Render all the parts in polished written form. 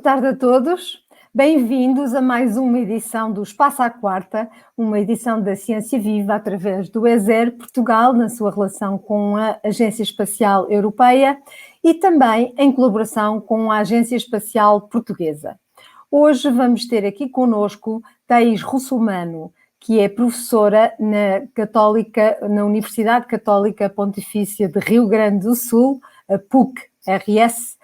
tarde a todos. Bem-vindos a mais uma edição do Espaço à Quarta, uma edição da Ciência Viva através do ESER Portugal, na sua relação com a Agência Espacial Europeia e também em colaboração com a Agência Espacial Portuguesa. Hoje vamos ter aqui connosco Thaís Russomano, que é professora na Universidade Católica Pontifícia de Rio Grande do Sul, a PUC-RS,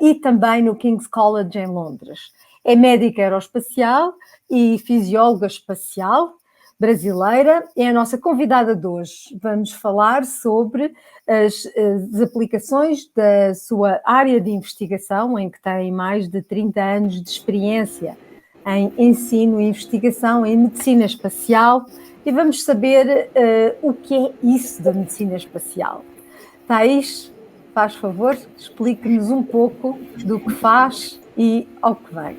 e também no King's College em Londres. É médica aeroespacial e fisióloga espacial brasileira, é a nossa convidada de hoje. Vamos falar sobre as aplicações da sua área de investigação, em que tem mais de 30 anos de experiência em ensino e investigação em medicina espacial, e vamos saber o que é isso da medicina espacial. Thaís, faz favor, explique-nos um pouco do que faz e ao que vem.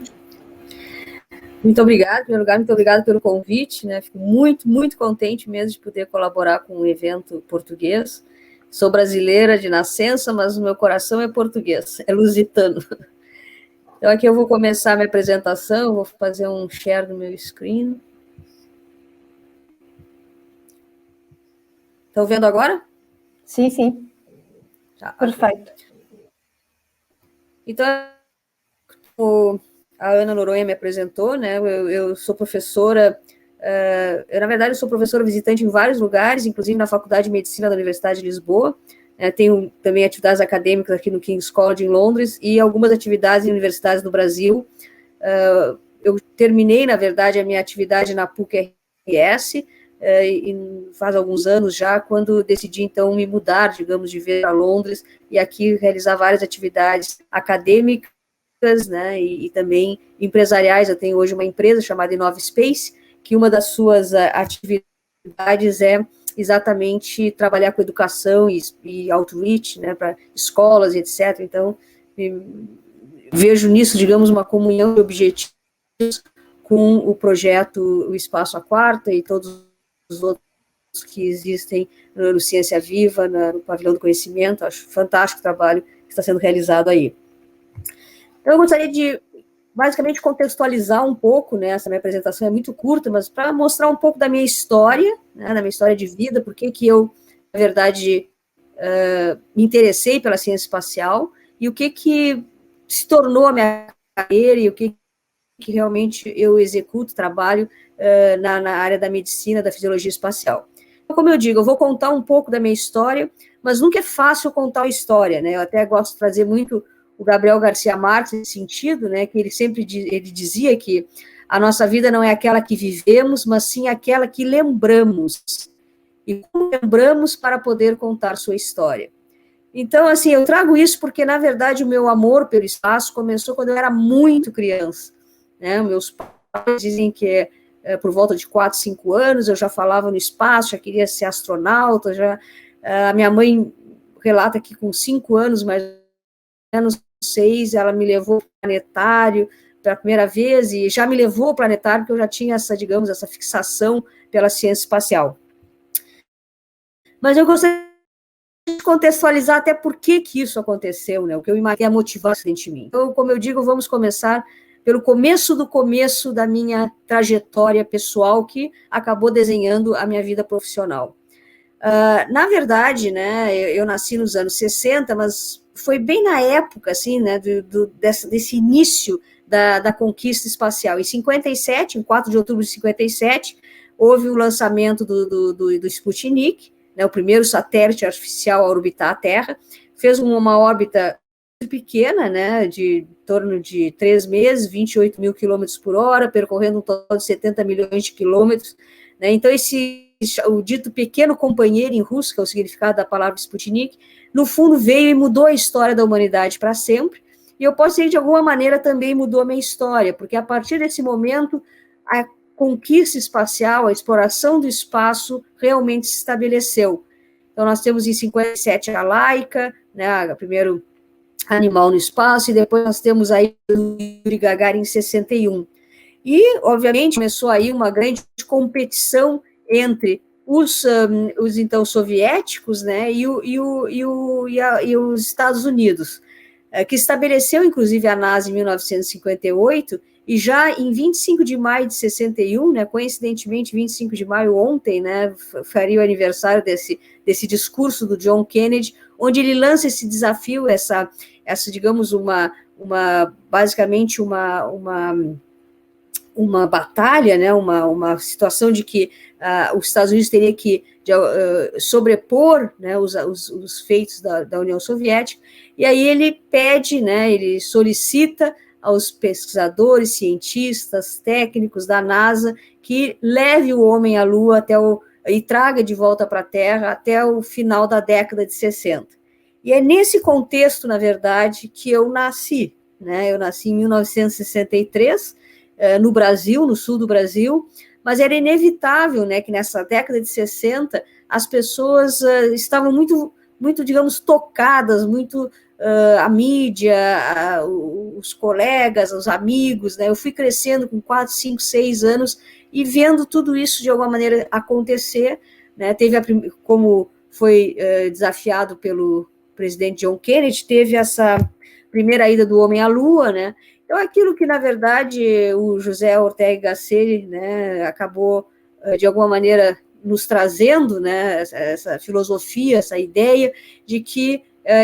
Muito obrigada, em primeiro lugar, muito obrigada pelo convite, né? Fico muito contente mesmo de poder colaborar com um evento português. Sou brasileira de nascença, mas o meu coração é português, é lusitano. Então, aqui eu vou começar a minha apresentação, vou fazer um share do meu screen. Estão vendo agora? Sim, sim. Tá, perfeito. Então, a Ana Noronha me apresentou, né? Eu sou professora, na verdade, eu sou professora visitante em vários lugares, inclusive na Faculdade de Medicina da Universidade de Lisboa. Tenho também atividades acadêmicas aqui no King's College em Londres e algumas atividades em universidades no Brasil. Eu terminei, na verdade, a minha atividade na PUC-RS, faz alguns anos já, quando decidi, então, me mudar, digamos, de vir a Londres e aqui realizar várias atividades acadêmicas, né, e também empresariais. Eu tenho hoje uma empresa chamada Innova Space, que uma das suas atividades é exatamente trabalhar com educação e outreach, né, para escolas, etc. Então, vejo nisso, digamos, uma comunhão de objetivos com o projeto O Espaço à Quarta e todos os outros que existem no Ciência Viva, no Pavilhão do Conhecimento. Acho fantástico o trabalho que está sendo realizado aí. Então, eu gostaria de, basicamente, contextualizar um pouco, né, essa minha apresentação é muito curta, mas para mostrar um pouco da minha história, né, da minha história de vida, por que eu, na verdade, me interessei pela ciência espacial, e o que se tornou a minha carreira, e o que realmente eu executo, trabalho na área da medicina, da fisiologia espacial. Então, como eu digo, eu vou contar um pouco da minha história, mas nunca é fácil contar uma história, né, eu até gosto de trazer muito o Gabriel Garcia Marques nesse sentido, né, que ele sempre dizia que a nossa vida não é aquela que vivemos, mas sim aquela que lembramos. E como lembramos para poder contar sua história. Então, assim, eu trago isso porque, na verdade, o meu amor pelo espaço começou quando eu era muito criança, né, meus pais dizem que por volta de 4, 5 anos eu já falava no espaço, já queria ser astronauta, a minha mãe relata que com 5 anos, mais ou menos 6, ela me levou para o planetário pela primeira vez, e já me levou ao planetário porque eu já tinha essa, digamos, essa fixação pela ciência espacial. Mas eu gostaria de contextualizar até por que isso aconteceu, né, o que eu imaginei a motivação de mim. Então, como eu digo, vamos começar pelo começo do começo da minha trajetória pessoal, que acabou desenhando a minha vida profissional. Na verdade, né, eu nasci nos anos 60, mas foi bem na época, assim, né, desse início da conquista espacial. Em 57, em 4 de outubro de 57, houve o lançamento do Sputnik, né, o primeiro satélite artificial a orbitar a Terra, fez uma órbita pequena, né, de em torno de 3 meses, 28 mil quilômetros por hora, percorrendo um total de 70 milhões de quilômetros, né, então o dito pequeno companheiro em russo, que é o significado da palavra Sputnik, no fundo veio e mudou a história da humanidade para sempre, e eu posso dizer que de alguma maneira também mudou a minha história, porque a partir desse momento, a conquista espacial, a exploração do espaço realmente se estabeleceu. Então nós temos em 57 a Laika, né, o primeiro animal no espaço, e depois nós temos aí o Yuri Gagarin em 61. E, obviamente, começou aí uma grande competição entre os então soviéticos, né, e os Estados Unidos. que estabeleceu, inclusive, a NASA em 1958, e já em 25 de maio de 61, né, coincidentemente, 25 de maio ontem, né, faria o aniversário desse discurso do John Kennedy, onde ele lança esse desafio, essa digamos, basicamente uma batalha, né, uma situação de que os Estados Unidos teria que sobrepor, né, os feitos da União Soviética, e aí ele pede, né, ele solicita aos pesquisadores, cientistas, técnicos da NASA, que leve o homem à Lua e traga de volta para a Terra até o final da década de 60. E é nesse contexto, na verdade, que eu nasci, né? Eu nasci em 1963, no Brasil, no sul do Brasil, mas era inevitável, né, que nessa década de 60 as pessoas estavam muito, muito, digamos, tocadas, muito a mídia, os colegas, os amigos, né? Eu fui crescendo com 4, 5, 6 anos e vendo tudo isso de alguma maneira acontecer, né? Como foi desafiado pelo presidente John Kennedy, teve essa primeira ida do homem à Lua, né? Então, aquilo que, na verdade, o José Ortega y Gasset, né, acabou, de alguma maneira, nos trazendo, né, essa filosofia, essa ideia de que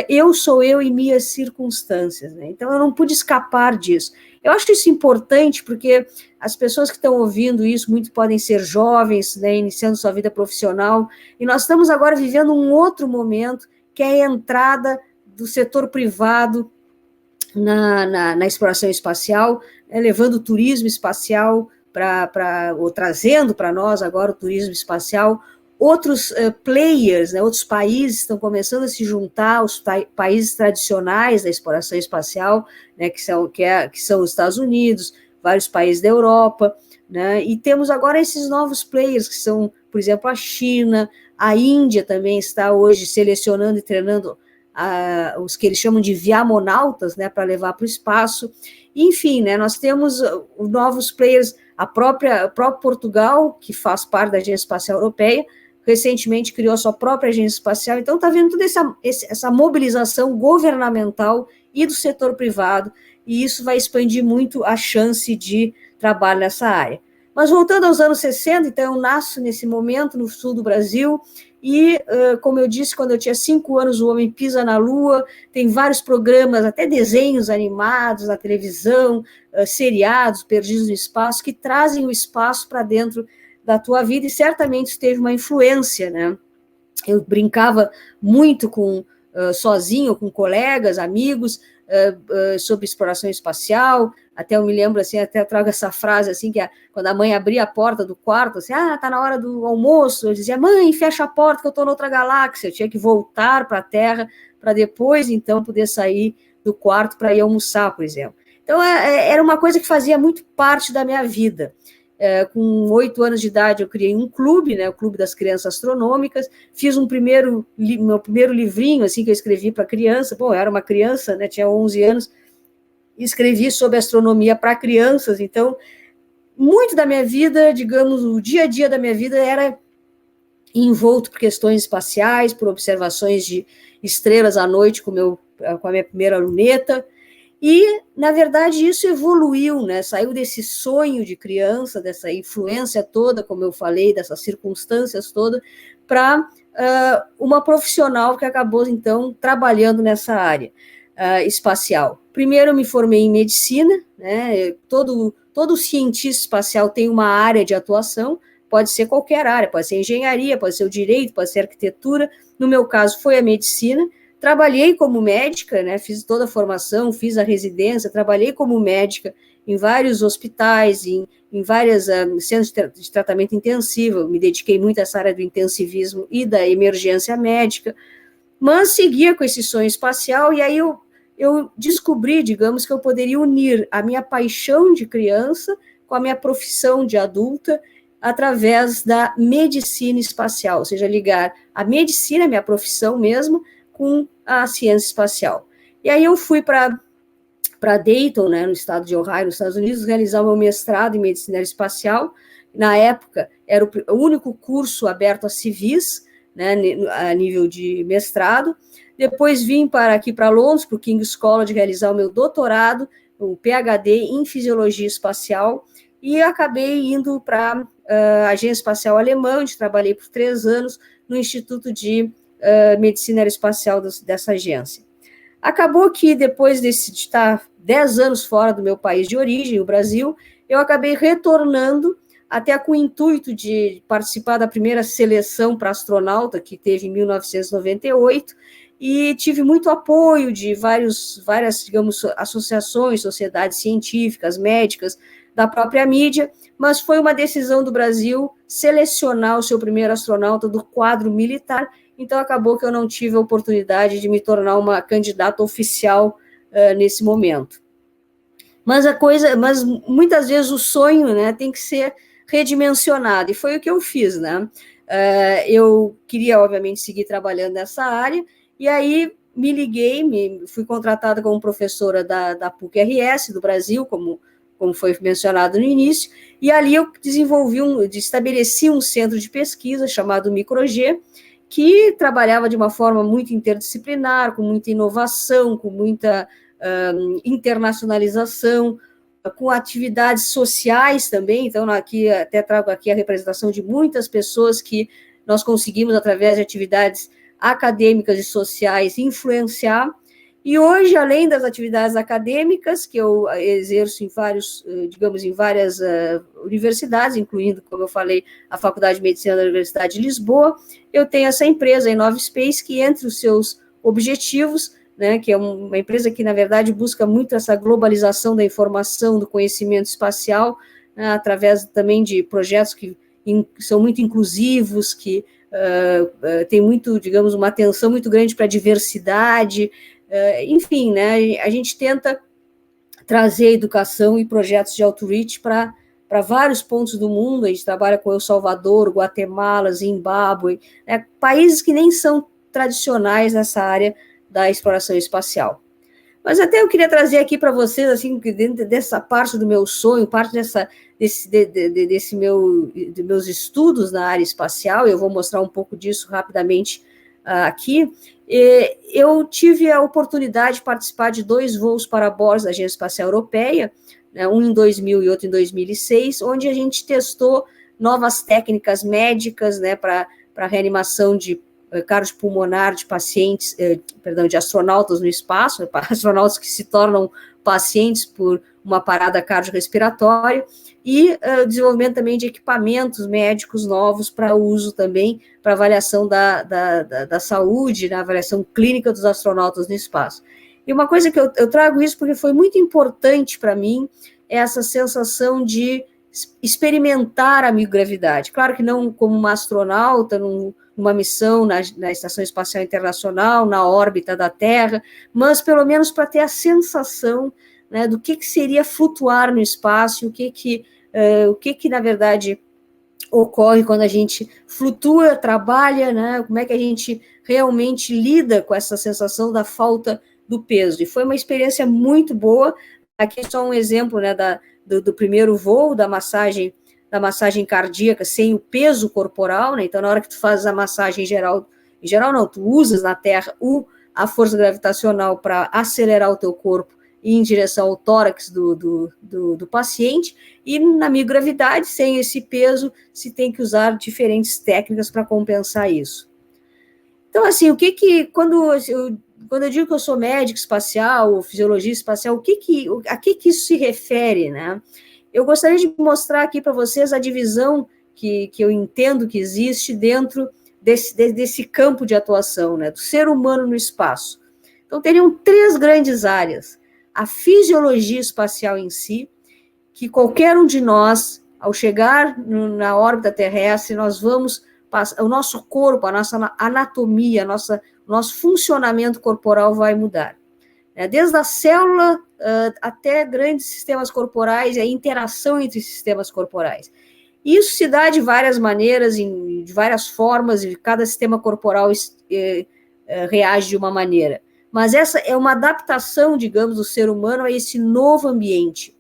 eu sou eu e minhas circunstâncias, né? Então eu não pude escapar disso. Eu acho isso importante porque as pessoas que estão ouvindo isso, muito podem ser jovens, né, iniciando sua vida profissional, e nós estamos agora vivendo um outro momento, que é a entrada do setor privado na exploração espacial, levando o turismo espacial ou trazendo para nós agora o turismo espacial. Outros players, né, outros países estão começando a se juntar, os países tradicionais da exploração espacial, né, que são os Estados Unidos, vários países da Europa, né, e temos agora esses novos players, que são, por exemplo, a China, a Índia também está hoje selecionando e treinando os que eles chamam de viamonautas, né, para levar para o espaço. Enfim, né, nós temos novos players, o próprio Portugal, que faz parte da Agência Espacial Europeia, recentemente criou a sua própria agência espacial. Então está vendo toda essa mobilização governamental e do setor privado, e isso vai expandir muito a chance de trabalho nessa área. Mas voltando aos anos 60, então eu nasço nesse momento no sul do Brasil, e, como eu disse, quando eu tinha 5 anos, o homem pisa na Lua, tem vários programas, até desenhos animados na televisão, seriados, perdidos no espaço, que trazem o espaço para dentro da tua vida, e certamente isso teve uma influência, né? Eu brincava muito sozinho, com colegas, amigos, sobre exploração espacial. Até eu me lembro, assim, até trago essa frase, assim, que quando a mãe abria a porta do quarto, assim, tá na hora do almoço, eu dizia, mãe, fecha a porta que eu estou noutra galáxia. Eu tinha que voltar para a Terra para depois, então, poder sair do quarto para ir almoçar, por exemplo. Então, era uma coisa que fazia muito parte da minha vida. Com 8 anos de idade, eu criei um clube, né, o Clube das Crianças Astronômicas, fiz meu primeiro livrinho, assim, que eu escrevi para criança. Bom, eu era uma criança, né, tinha 11 anos, escrevi sobre astronomia para crianças. Então, muito da minha vida, digamos, o dia a dia da minha vida era envolto por questões espaciais, por observações de estrelas à noite com a minha primeira luneta. E, na verdade, isso evoluiu, né? Saiu desse sonho de criança, dessa influência toda, como eu falei, dessas circunstâncias todas, para uma profissional que acabou, então, trabalhando nessa área espacial. Primeiro, eu me formei em medicina, né? Todo cientista espacial tem uma área de atuação, pode ser qualquer área, pode ser engenharia, pode ser o direito, pode ser arquitetura. No meu caso, foi a medicina. Trabalhei como médica, né, fiz toda a formação, fiz a residência, trabalhei como médica em vários hospitais, em vários centros de tratamento intensivo, me dediquei muito a essa área do intensivismo e da emergência médica, mas seguia com esse sonho espacial, e aí eu descobri, digamos, que eu poderia unir a minha paixão de criança com a minha profissão de adulta, através da medicina espacial, ou seja, ligar a medicina, minha profissão mesmo, com a ciência espacial. E aí eu fui para Dayton, né, no estado de Ohio, nos Estados Unidos, realizar o meu mestrado em medicina espacial. Na época, era o único curso aberto a civis, né, a nível de mestrado. depois vim aqui para Londres, para o King's College, realizar o meu doutorado, o PhD em Fisiologia Espacial, e acabei indo para a Agência Espacial Alemã, onde trabalhei por 3 anos no Instituto de Medicina Aeroespacial dessa agência. Acabou que depois de estar 10 anos fora do meu país de origem, o Brasil, eu acabei retornando, até com o intuito de participar da primeira seleção para astronauta, que teve em 1998, e tive muito apoio de várias, digamos, associações, sociedades científicas, médicas, da própria mídia, mas foi uma decisão do Brasil selecionar o seu primeiro astronauta do quadro militar, então acabou que eu não tive a oportunidade de me tornar uma candidata oficial nesse momento. Mas muitas vezes o sonho, né, tem que ser redimensionado, e foi o que eu fiz, né? Eu queria, obviamente, seguir trabalhando nessa área, e aí me liguei, fui contratada como professora da PUC-RS do Brasil, como foi mencionado no início, e ali eu estabeleci um centro de pesquisa chamado MicroG, que trabalhava de uma forma muito interdisciplinar, com muita inovação, com muita internacionalização, com atividades sociais também. Então, aqui até trago aqui a representação de muitas pessoas que nós conseguimos, através de atividades acadêmicas e sociais, influenciar. E hoje, além das atividades acadêmicas, que eu exerço em várias universidades, incluindo, como eu falei, a Faculdade de Medicina da Universidade de Lisboa, eu tenho essa empresa, a InnovSpace, que entre os seus objetivos, né, que é uma empresa que, na verdade, busca muito essa globalização da informação, do conhecimento espacial, né, através também de projetos que são muito inclusivos, que têm muito, digamos, uma atenção muito grande para a diversidade, enfim, né, a gente tenta trazer educação e projetos de outreach para vários pontos do mundo. A gente trabalha com El Salvador, Guatemala, Zimbábue, né, países que nem são tradicionais nessa área da exploração espacial. Mas até eu queria trazer aqui para vocês, assim, que dentro dessa parte do meu sonho, parte dos meus estudos na área espacial, eu vou mostrar um pouco disso rapidamente aqui. Eu tive a oportunidade de participar de 2 voos para bordo da Agência Espacial Europeia, né, um em 2000 e outro em 2006, onde a gente testou novas técnicas médicas, né, para reanimação de cardiopulmonar de pacientes, de astronautas no espaço, astronautas que se tornam pacientes por uma parada cardiorrespiratória, e desenvolvimento também de equipamentos médicos novos para uso também, para avaliação da saúde, na avaliação clínica dos astronautas no espaço. E uma coisa que eu trago isso porque foi muito importante para mim, é essa sensação de experimentar a microgravidade. Claro que não como uma astronauta, numa missão na Estação Espacial Internacional, na órbita da Terra, mas pelo menos para ter a sensação, né, do que seria flutuar no espaço, o que na verdade ocorre quando a gente flutua, trabalha, né, como é que a gente realmente lida com essa sensação da falta do peso. E foi uma experiência muito boa. Aqui é só um exemplo, né, do primeiro voo, da massagem cardíaca sem o peso corporal, né? Então, na hora que tu fazes a massagem em geral não, tu usas na Terra a força gravitacional para acelerar o teu corpo e em direção ao tórax do paciente, e na microgravidade, sem esse peso, se tem que usar diferentes técnicas para compensar isso. Então, assim, quando eu digo que eu sou médico espacial, ou fisiologia espacial, a que isso se refere, né? Eu gostaria de mostrar aqui para vocês a divisão que eu entendo que existe dentro desse campo de atuação, né, do ser humano no espaço. Então, teriam 3 grandes áreas. A fisiologia espacial em si, que qualquer um de nós, ao chegar na órbita terrestre, nós vamos passar, o nosso corpo, a nossa anatomia, o nosso funcionamento corporal vai mudar. Desde a célula até grandes sistemas corporais, e a interação entre sistemas corporais. Isso se dá de várias maneiras, de várias formas, e cada sistema corporal reage de uma maneira. Mas essa é uma adaptação, digamos, do ser humano a esse novo ambiente.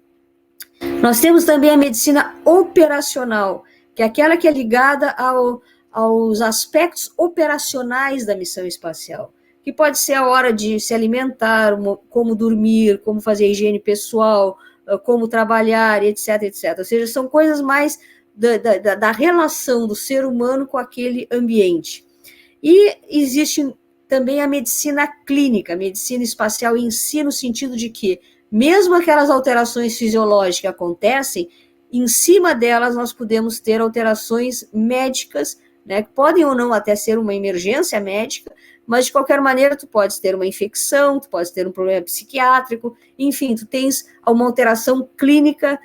Nós temos também a medicina operacional, que é aquela que é ligada aos aspectos operacionais da missão espacial. que pode ser a hora de se alimentar, como dormir, como fazer higiene pessoal, como trabalhar, etc, etc. Ou seja, são coisas mais da relação do ser humano com aquele ambiente. E existe também a medicina clínica, a medicina espacial em si, no sentido de que, mesmo aquelas alterações fisiológicas que acontecem, em cima delas nós podemos ter alterações médicas, né, que podem ou não até ser uma emergência médica, mas de qualquer maneira tu podes ter uma infecção, tu podes ter um problema psiquiátrico, enfim, tu tens uma alteração clínica,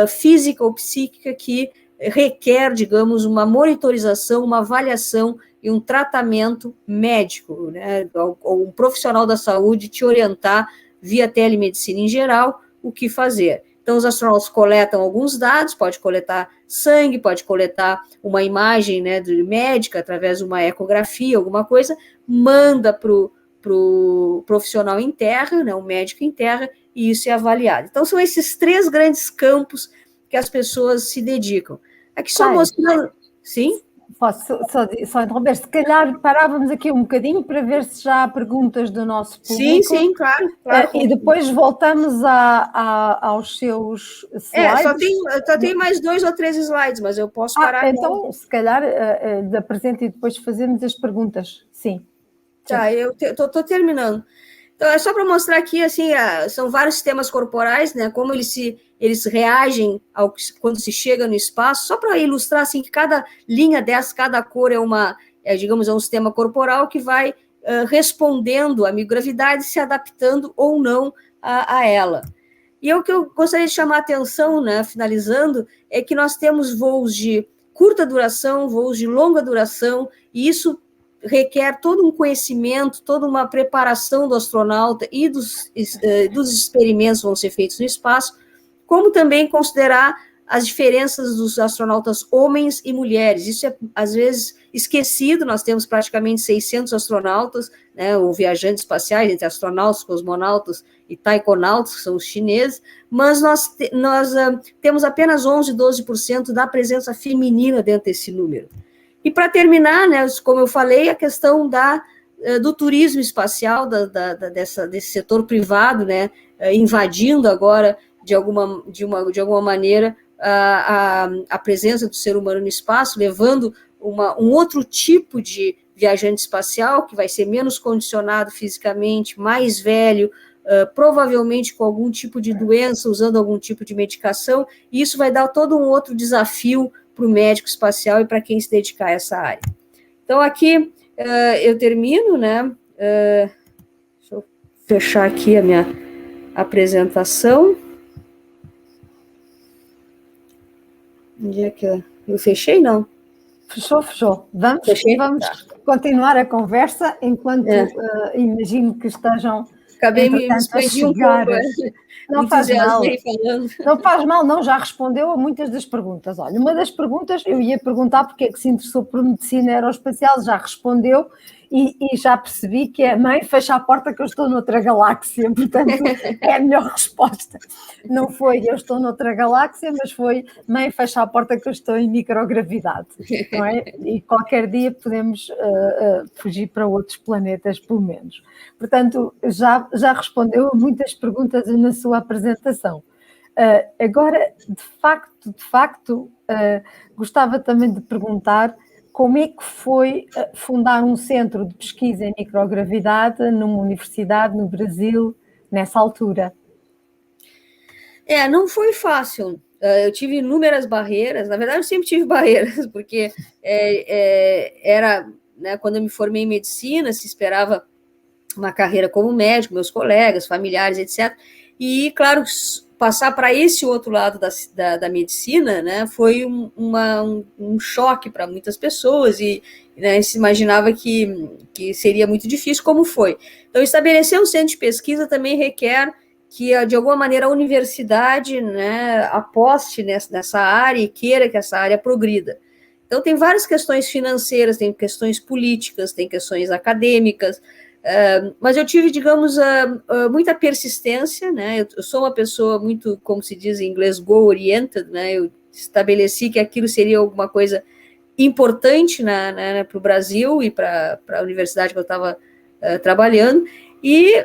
física ou psíquica que requer, digamos, uma monitorização, uma avaliação e um tratamento médico, né, ou um profissional da saúde te orientar via telemedicina em geral o que fazer. Então, os astronautas coletam alguns dados, pode coletar sangue, pode coletar uma imagem, né, médica através de uma ecografia, alguma coisa, manda para o profissional em terra, né, o médico em terra, e isso é avaliado. Então, são esses 3 grandes campos que as pessoas se dedicam. Aqui só mostrando... Sim? Posso só interromper? Se calhar parávamos aqui um bocadinho para ver se já há perguntas do nosso público. Sim, claro. E depois voltamos aos seus slides. Só tem mais 2 ou 3 slides, mas eu posso parar. Então, se calhar, apresente e depois fazemos as perguntas. Sim. Tá, eu estou terminando. Então, é só para mostrar aqui, assim, são vários sistemas corporais, né, como eles reagem quando se chega no espaço, só para ilustrar, assim, que cada linha dessa, cada cor digamos, é um sistema corporal que vai respondendo à microgravidade, se adaptando ou não a ela. E o que eu gostaria de chamar a atenção, né, finalizando, é que nós temos voos de curta duração, voos de longa duração, e isso requer todo um conhecimento, toda uma preparação do astronauta e dos experimentos que vão ser feitos no espaço, como também considerar as diferenças dos astronautas homens e mulheres. Isso é, às vezes, esquecido. Nós temos praticamente 600 astronautas, né, ou viajantes espaciais, entre astronautas, cosmonautas e taikonautas, que são os chineses, mas nós temos apenas 11, 12% da presença feminina dentro desse número. E para terminar, né, como eu falei, a questão do turismo espacial, desse setor privado, né, invadindo agora, de alguma maneira, a presença do ser humano no espaço, levando um outro tipo de viajante espacial, que vai ser menos condicionado fisicamente, mais velho, provavelmente com algum tipo de doença, usando algum tipo de medicação, e isso vai dar todo um outro desafio para o médico espacial e para quem se dedicar a essa área. Então, aqui eu termino, né? Deixa eu fechar aqui a minha apresentação. Onde é que eu fechei? Não. Fechou. Vamos continuar a conversa enquanto imagino que estejam... Acabei me expandir um pouco. Não faz mal. Não faz mal, não, já respondeu a muitas das perguntas. Olha, uma das perguntas, eu ia perguntar porque é que se interessou por medicina aeroespacial, já respondeu e já percebi que é: mãe, fecha a porta que eu estou noutra galáxia, portanto é a melhor resposta. Não foi eu estou noutra galáxia, mas foi: mãe, fecha a porta que eu estou em microgravidade, não é? E qualquer dia podemos fugir para outros planetas, pelo menos. Portanto, já respondeu a muitas perguntas na sua apresentação. Agora, de facto, gostava também de perguntar como é que foi fundar um centro de pesquisa em microgravidade numa universidade no Brasil, nessa altura. Não foi fácil. Eu tive inúmeras barreiras. Na verdade, eu sempre tive barreiras, porque era, né, quando eu me formei em medicina, se esperava uma carreira como médico, meus colegas, familiares, etc. E, claro, passar para esse outro lado da medicina, né, foi um choque para muitas pessoas, e, né, se imaginava que seria muito difícil, como foi. Então, estabelecer um centro de pesquisa também requer que, de alguma maneira, a universidade, né, aposte nessa área e queira que essa área progrida. Então, tem várias questões financeiras, tem questões políticas, tem questões acadêmicas, mas eu tive, digamos, muita persistência, né? Eu sou uma pessoa muito, como se diz em inglês, goal-oriented, né? Eu estabeleci que aquilo seria alguma coisa importante para o Brasil e para a universidade que eu estava trabalhando, e,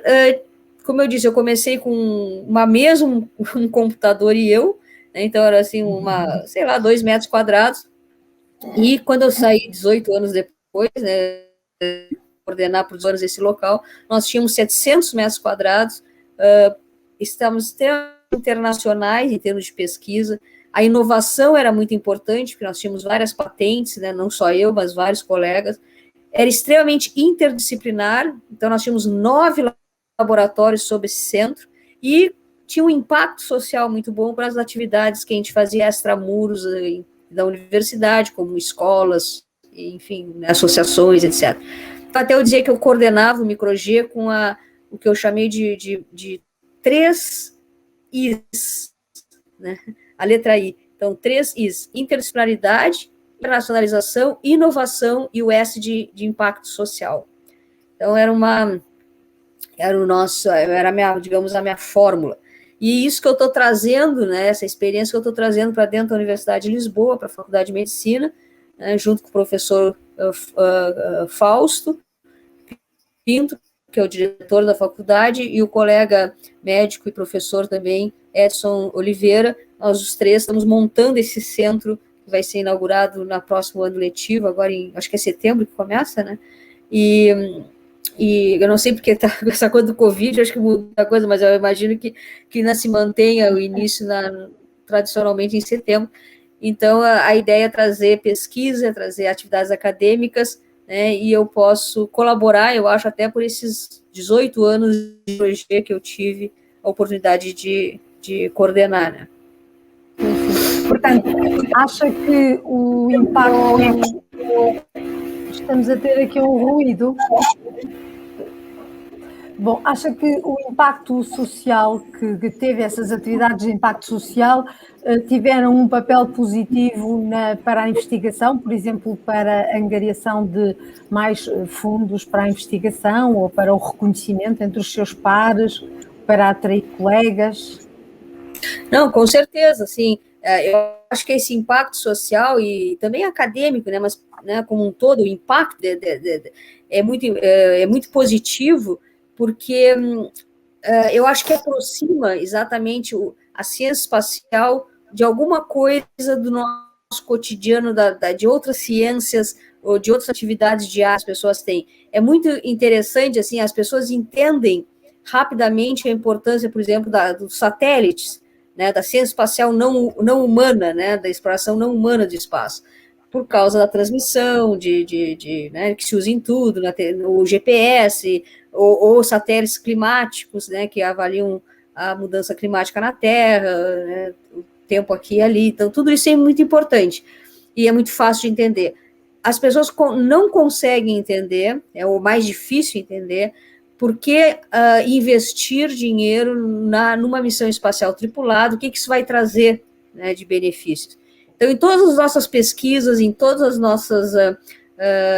como eu disse, eu comecei com uma mesa, um computador e eu, né, então era assim, 2 metros quadrados, e quando eu saí 18 anos depois, né, coordenar por 2 anos esse local, nós tínhamos 700 metros quadrados, estamos internacionais em termos de pesquisa, a inovação era muito importante, porque nós tínhamos várias patentes, né, não só eu, mas vários colegas, era extremamente interdisciplinar, então nós tínhamos 9 laboratórios sob esse centro, e tinha um impacto social muito bom para as atividades que a gente fazia extramuros da universidade, como escolas, enfim, associações, etc. Até eu dizer que eu coordenava o Micro-G com o que eu chamei de 3 Is, né? A letra I. Então, 3 Is: interdisciplinaridade, internacionalização, inovação e o S de impacto social. Então, era a minha fórmula. E isso que eu estou trazendo, né, essa experiência que eu estou trazendo para dentro da Universidade de Lisboa, para a Faculdade de Medicina, né, junto com o professor Fausto Pinto, que é o diretor da faculdade, e o colega médico e professor também, Edson Oliveira. Nós os 3 estamos montando esse centro, que vai ser inaugurado no próximo ano letivo, agora acho que é setembro que começa, né? E eu não sei porque está com essa coisa do Covid, acho que muda muita coisa, mas eu imagino que ainda se mantenha o início tradicionalmente em setembro. Então, a ideia é trazer pesquisa, trazer atividades acadêmicas, né, e eu posso colaborar, eu acho, até por esses 18 anos de projeto que eu tive a oportunidade de coordenar, né. Portanto, acha que o impacto... Estamos a ter aqui um ruído. Bom, acha que o impacto social que teve essas atividades de impacto social tiveram um papel positivo para a investigação, por exemplo, para a angariação de mais fundos para a investigação ou para o reconhecimento entre os seus pares, para atrair colegas? Não, com certeza, sim. Eu acho que esse impacto social e também acadêmico, né, mas, né, como um todo, o impacto é muito positivo, porque eu acho que aproxima exatamente a ciência espacial de alguma coisa do nosso cotidiano, de outras ciências ou de outras atividades diárias que as pessoas têm. É muito interessante, assim, as pessoas entendem rapidamente a importância, por exemplo, dos satélites, né, da ciência espacial não humana, né, da exploração não humana do espaço, por causa da transmissão, né, que se usa em tudo, o GPS, ou satélites climáticos, né, que avaliam a mudança climática na Terra, né, o tempo aqui e ali. Então, tudo isso é muito importante e é muito fácil de entender. As pessoas não conseguem entender, é o mais difícil entender, por que investir dinheiro numa missão espacial tripulada, o que isso vai trazer, né, de benefícios. Então, em todas as nossas pesquisas, em todas as nossas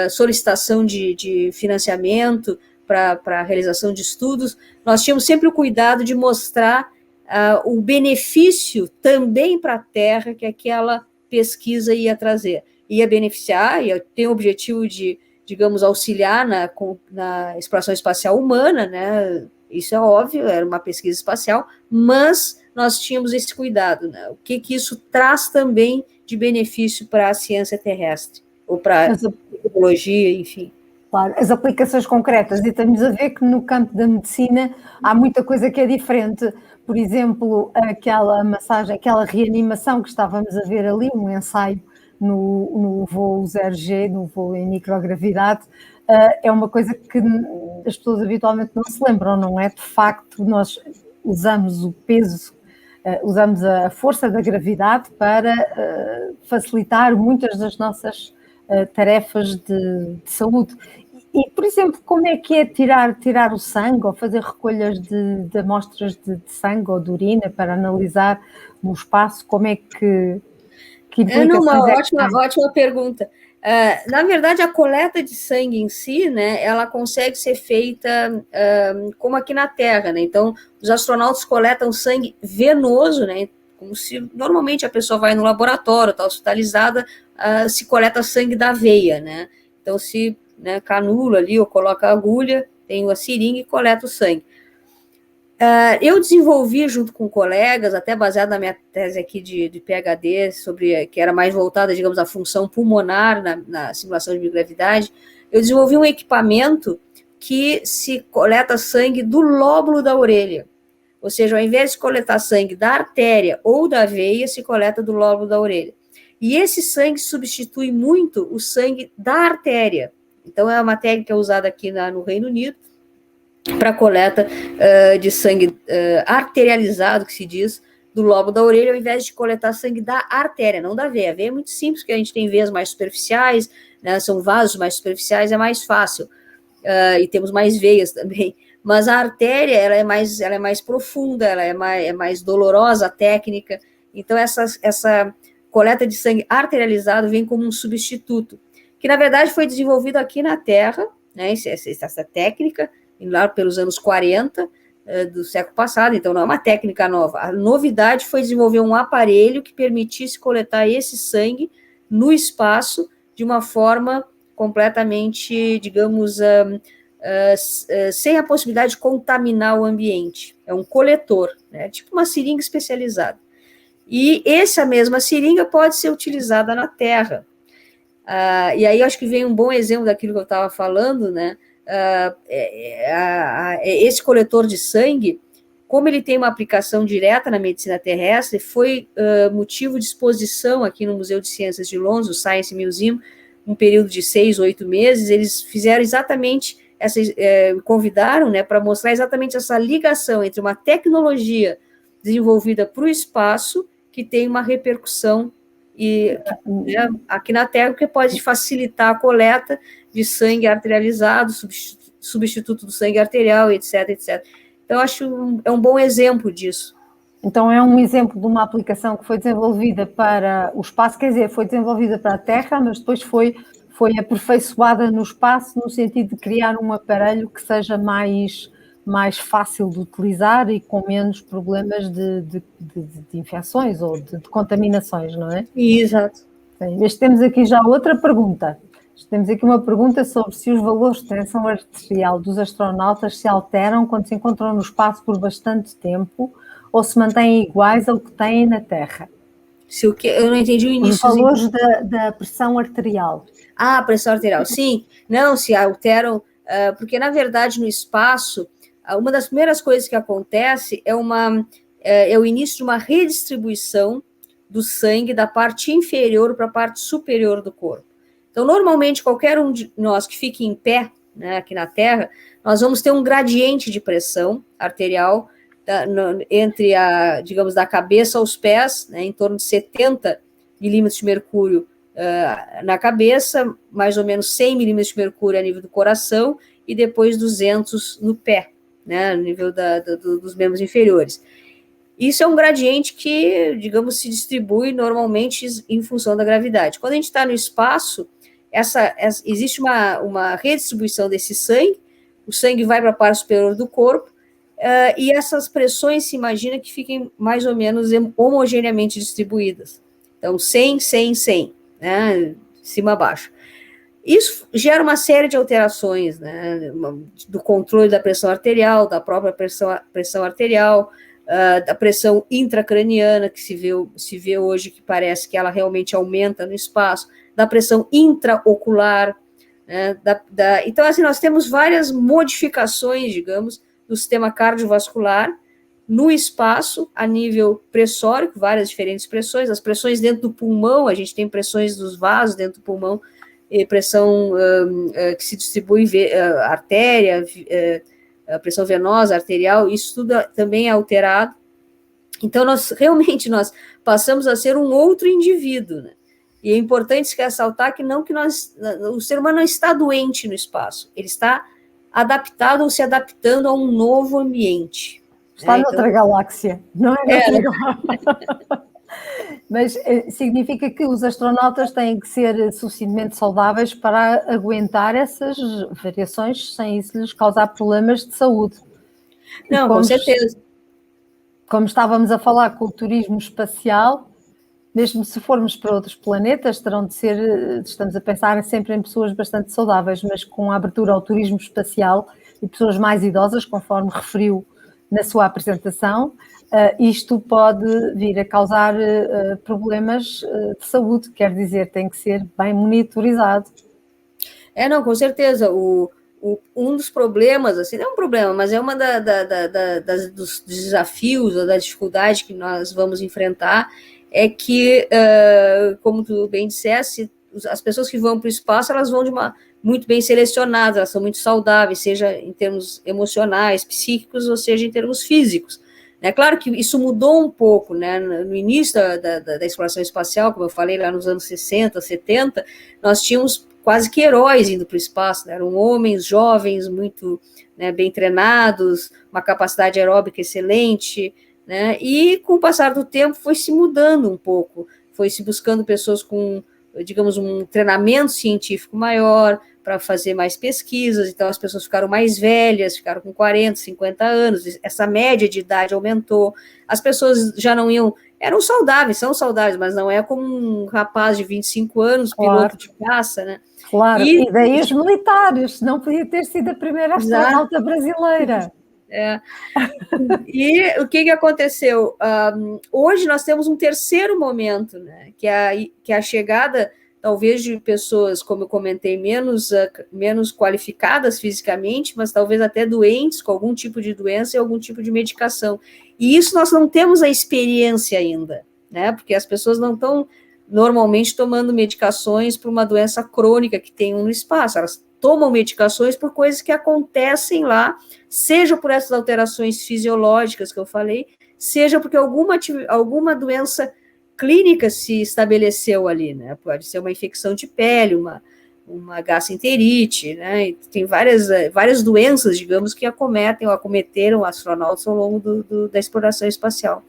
solicitação de financiamento para a realização de estudos, nós tínhamos sempre o cuidado de mostrar o benefício também para a Terra que aquela pesquisa ia trazer. Ia beneficiar, ia ter o objetivo de, digamos, auxiliar na exploração espacial humana, né? Isso é óbvio, era uma pesquisa espacial, mas nós tínhamos esse cuidado, né? O que isso traz também de benefício para a ciência terrestre, ou para a ecologia, enfim. Claro, as aplicações concretas, e estamos a ver que no campo da medicina há muita coisa que é diferente. Por exemplo, aquela massagem, aquela reanimação que estávamos a ver ali, um ensaio no voo 0G, no voo em microgravidade, é uma coisa que as pessoas habitualmente não se lembram, não é? De facto, nós usamos o peso, usamos a força da gravidade para facilitar muitas das nossas tarefas de saúde. E, por exemplo, como é que é tirar o sangue ou fazer recolhas de amostras de sangue ou de urina para analisar no espaço? Como é que ótima pergunta. Na verdade, a coleta de sangue em si, né, ela consegue ser feita como aqui na Terra, né? Então, os astronautas coletam sangue venoso, né? Como se normalmente a pessoa vai no laboratório, está hospitalizada, se coleta sangue da veia, né? Então, se canula ali ou coloca a agulha, tenho a seringa e coleto o sangue. Eu desenvolvi junto com colegas, até baseado na minha tese aqui de PhD, que era mais voltada, digamos, à função pulmonar na simulação de microgravidade, eu desenvolvi um equipamento que se coleta sangue do lóbulo da orelha. Ou seja, ao invés de coletar sangue da artéria ou da veia, se coleta do lóbulo da orelha. E esse sangue substitui muito o sangue da artéria. Então, é uma técnica usada aqui no Reino Unido para coleta de sangue arterializado, que se diz, do lobo da orelha, ao invés de coletar sangue da artéria, não da veia. A veia é muito simples, porque a gente tem veias mais superficiais, né, são vasos mais superficiais, é mais fácil. E temos mais veias também. Mas a artéria, ela é mais profunda, ela é mais dolorosa, a técnica. Então, essa coleta de sangue arterializado vem como um substituto, que, na verdade, foi desenvolvido aqui na Terra, né, essa técnica, lá pelos anos 40 do século passado, então não é uma técnica nova. A novidade foi desenvolver um aparelho que permitisse coletar esse sangue no espaço de uma forma completamente, digamos, sem a possibilidade de contaminar o ambiente. É um coletor, né, tipo uma seringa especializada. E essa mesma seringa pode ser utilizada na Terra. E aí acho que vem um bom exemplo daquilo que eu estava falando, né? Esse coletor de sangue, como ele tem uma aplicação direta na medicina terrestre, foi motivo de exposição aqui no Museu de Ciências de Londres, o Science Museum, um período de 6 ou 8 meses. Eles fizeram exatamente convidaram, né, para mostrar exatamente essa ligação entre uma tecnologia desenvolvida para o espaço que tem uma repercussão né, aqui na Terra, que pode facilitar a coleta de sangue arterializado, substituto do sangue arterial, etc, etc. Então, acho é um bom exemplo disso. Então, é um exemplo de uma aplicação que foi desenvolvida para o espaço, quer dizer, foi desenvolvida para a Terra, mas depois foi aperfeiçoada no espaço, no sentido de criar um aparelho que seja mais fácil de utilizar e com menos problemas de infecções ou de contaminações, não é? Exato. Bem, mas temos aqui já outra pergunta. Temos aqui uma pergunta sobre se os valores de tensão arterial dos astronautas se alteram quando se encontram no espaço por bastante tempo ou se mantêm iguais ao que têm na Terra. Eu não entendi o início. Os valores da pressão arterial. A pressão arterial, sim. Não, se alteram, porque, na verdade, no espaço, uma das primeiras coisas que acontece é o início de uma redistribuição do sangue da parte inferior para a parte superior do corpo. Então, normalmente, qualquer um de nós que fique em pé, né, aqui na Terra, nós vamos ter um gradiente de pressão arterial entre digamos, da cabeça aos pés, né, em torno de 70 milímetros de mercúrio na cabeça, mais ou menos 100 milímetros de mercúrio a nível do coração e depois 200 no pé, né, no nível dos membros inferiores. Isso é um gradiente que, digamos, se distribui normalmente em função da gravidade. Quando a gente está no espaço, existe uma redistribuição desse sangue, o sangue vai para a parte superior do corpo, e essas pressões se imagina que fiquem mais ou menos homogeneamente distribuídas. Então, 100, 100, 100, né, cima a baixo. Isso gera uma série de alterações, né, do controle da pressão arterial, da própria pressão arterial, da pressão intracraniana, que se vê hoje que parece que ela realmente aumenta no espaço, da pressão intraocular, né, então, assim, nós temos várias modificações, digamos, do sistema cardiovascular no espaço, a nível pressórico, várias diferentes pressões, as pressões dentro do pulmão, a gente tem pressões dos vasos dentro do pulmão, e pressão que se distribui, artéria, a pressão venosa, arterial, isso tudo também é alterado. Então, nós passamos a ser um outro indivíduo, né? E é importante ressaltar que o ser humano não está doente no espaço, ele está adaptado ou se adaptando a um novo ambiente. Está noutra galáxia, não é? Mas significa que os astronautas têm que ser suficientemente saudáveis para aguentar essas variações sem isso lhes causar problemas de saúde. Não, com certeza. Como estávamos a falar com o turismo espacial, mesmo se formos para outros planetas, terão de ser, estamos a pensar sempre em pessoas bastante saudáveis, mas com a abertura ao turismo espacial, e pessoas mais idosas, conforme referiu na sua apresentação, isto pode vir a causar problemas de saúde, quer dizer, tem que ser bem monitorizado. Não, com certeza. Um dos problemas, assim, não é um problema, mas é uma dos desafios ou da dificuldade que nós vamos enfrentar, é que, como tu bem disseste, as pessoas que vão para o espaço, elas vão muito bem selecionadas, elas são muito saudáveis, seja em termos emocionais, psíquicos, ou seja em termos físicos. É claro que isso mudou um pouco, né? No início da exploração espacial, como eu falei, lá nos anos 60, 70, nós tínhamos quase que heróis indo para o espaço, né? Eram homens jovens, muito, né, bem treinados, uma capacidade aeróbica excelente, né? E com o passar do tempo foi se mudando um pouco, foi se buscando pessoas com, digamos, um treinamento científico maior para fazer mais pesquisas, então as pessoas ficaram mais velhas, ficaram com 40, 50 anos, essa média de idade aumentou, as pessoas já não iam, eram saudáveis, são saudáveis, mas não é como um rapaz de 25 anos, claro, piloto de caça, né? Claro, e daí os militares, não podia ter sido a primeira astronauta brasileira. E o que aconteceu? Hoje nós temos um terceiro momento, né, que é a chegada, talvez, de pessoas, como eu comentei, menos qualificadas fisicamente, mas talvez até doentes, com algum tipo de doença e algum tipo de medicação. E isso nós não temos a experiência ainda, né, porque as pessoas não estão normalmente tomando medicações para uma doença crônica que tem no espaço, elas tomam medicações por coisas que acontecem lá, seja por essas alterações fisiológicas que eu falei, seja porque alguma doença clínica se estabeleceu ali, né? Pode ser uma infecção de pele, uma gastroenterite, né? Tem várias doenças, digamos, que acometem ou acometeram astronautas ao longo da exploração espacial.